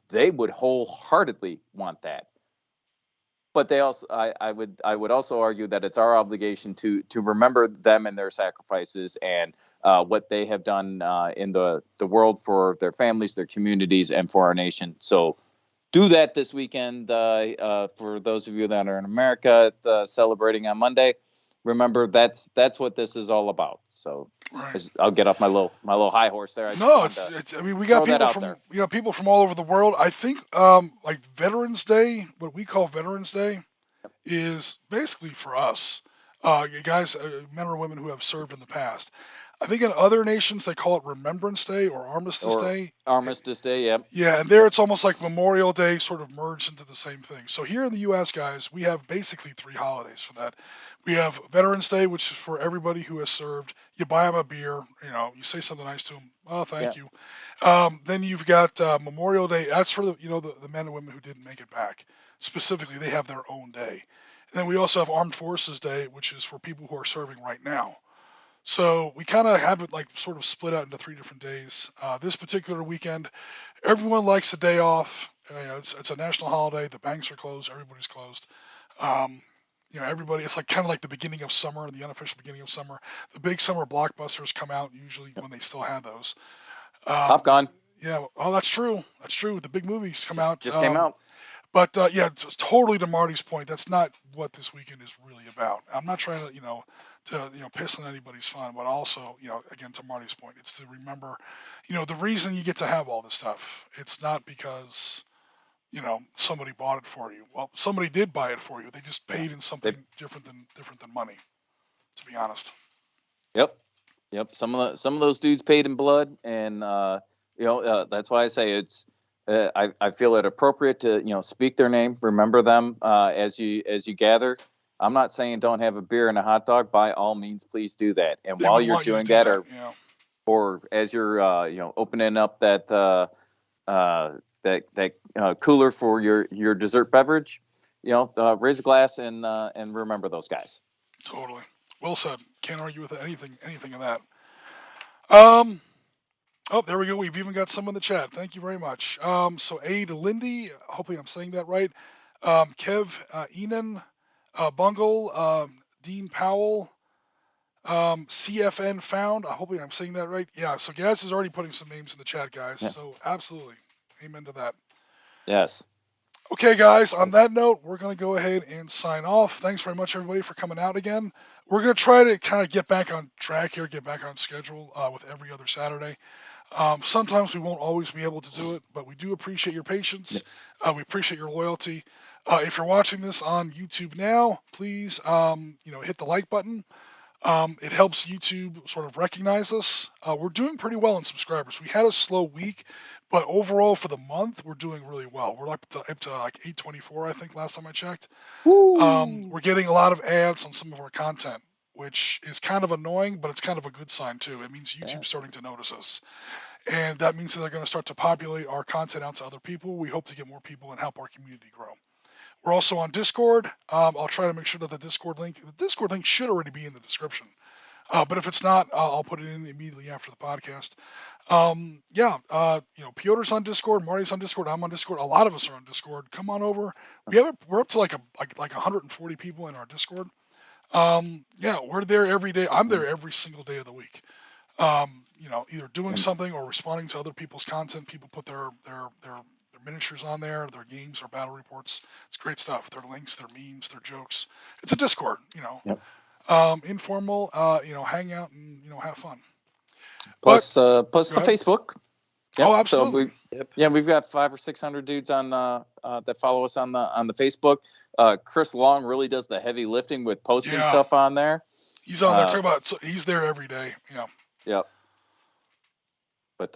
they would wholeheartedly want that. But they also, I would also argue that it's our obligation to remember them and their sacrifices and what they have done in the world for their families, their communities, and for our nation. So do that this weekend. For those of you that are in America celebrating on Monday, remember that's what this is all about. So right. I'll get off my little high horse there. We got people from all over the world. I think like Veterans Day, what we call Veterans Day, is basically for us, guys, men or women who have served in the past. I think in other nations they call it Remembrance Day or Armistice Day. Armistice Day, yeah. Yeah, and there it's almost like Memorial Day sort of merged into the same thing. So here in the U.S., guys, we have basically 3 holidays for that. We have Veterans Day, which is for everybody who has served. You buy them a beer, you say something nice to them. Oh, thank you. Then you've got Memorial Day. That's for the men and women who didn't make it back. Specifically, they have their own day. And then we also have Armed Forces Day, which is for people who are serving right now. So we kind of have it like sort of split out into 3 different days. This particular weekend, everyone likes a day off. It's a national holiday. The banks are closed. Everybody's closed. Everybody. It's like kind of like the beginning of summer, the unofficial beginning of summer. The big summer blockbusters come out usually when they still have those. Top Gun. Yeah. Oh, that's true. That's true. The big movies come out. Just came out. But totally to Marty's point, that's not what this weekend is really about. I'm not trying to piss on anybody's fun, but also, again, to Marty's point, it's to remember, the reason you get to have all this stuff. It's not because, somebody bought it for you. Well, somebody did buy it for you. They just paid in something different than money, to be honest. Yep. Some of those dudes paid in blood, and that's why I say it's. I feel it appropriate to speak their name, remember them as you gather. I'm not saying don't have a beer and a hot dog. By all means, please do that. And while you're doing that, or as you're opening up that cooler for your dessert beverage, raise a glass and remember those guys. Totally. Well said. Can't argue with anything of that. Oh, there we go. We've even got some in the chat. Thank you very much. So A to Lindy, hopefully I'm saying that right. Kev, Enan, Bungle, Dean Powell, CFN Found. I hope I'm saying that right. Yeah, so Gaz is already putting some names in the chat, guys. Yeah. So absolutely. Amen to that. Yes. Okay, guys, on that note, we're going to go ahead and sign off. Thanks very much, everybody, for coming out again. We're going to try to kind of get back on track here, get back on schedule with every other Saturday. Sometimes we won't always be able to do it, but we do appreciate your patience. We appreciate your loyalty. If you're watching this on YouTube now, please, hit the like button. It helps YouTube sort of recognize us. We're doing pretty well in subscribers. We had a slow week, but overall for the month, we're doing really well. We're up to like 824, I think, last time I checked. We're getting a lot of ads on some of our content, which is kind of annoying, but it's kind of a good sign too. It means YouTube's starting to notice us. And that means that they're going to start to populate our content out to other people. We hope to get more people and help our community grow. We're also on Discord. I'll try to make sure that the Discord link should already be in the description. But if it's not, I'll put it in immediately after the podcast. Piotr's on Discord, Marty's on Discord, I'm on Discord. A lot of us are on Discord. Come on over. We're up to like 140 people in our Discord. We're there every day. I'm there every single day of the week. Either doing something or responding to other people's content. People put their miniatures on there, their games, their battle reports. It's great stuff. Their links, their memes, their jokes. It's a Discord, informal, hang out and have fun. Plus the Facebook. Yep. Oh, absolutely. So we've got 500 or 600 dudes on that follow us on the Facebook. Chris Long really does the heavy lifting with posting stuff on there. He's on there. He's there every day. Yeah. Yep. But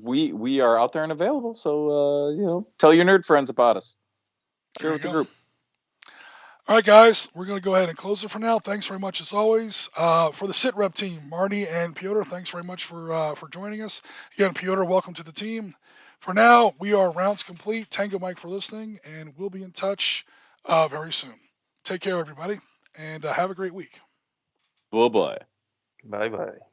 we are out there and available. So tell your nerd friends about us. Share with the group. All right, guys, we're going to go ahead and close it for now. Thanks very much, as always. For the Sitrep team, Marty and Piotr, thanks very much for joining us. Again, Piotr, welcome to the team. For now, we are rounds complete. Tango Mike for listening, and we'll be in touch very soon. Take care, everybody, and have a great week. Bye-bye. Bye-bye.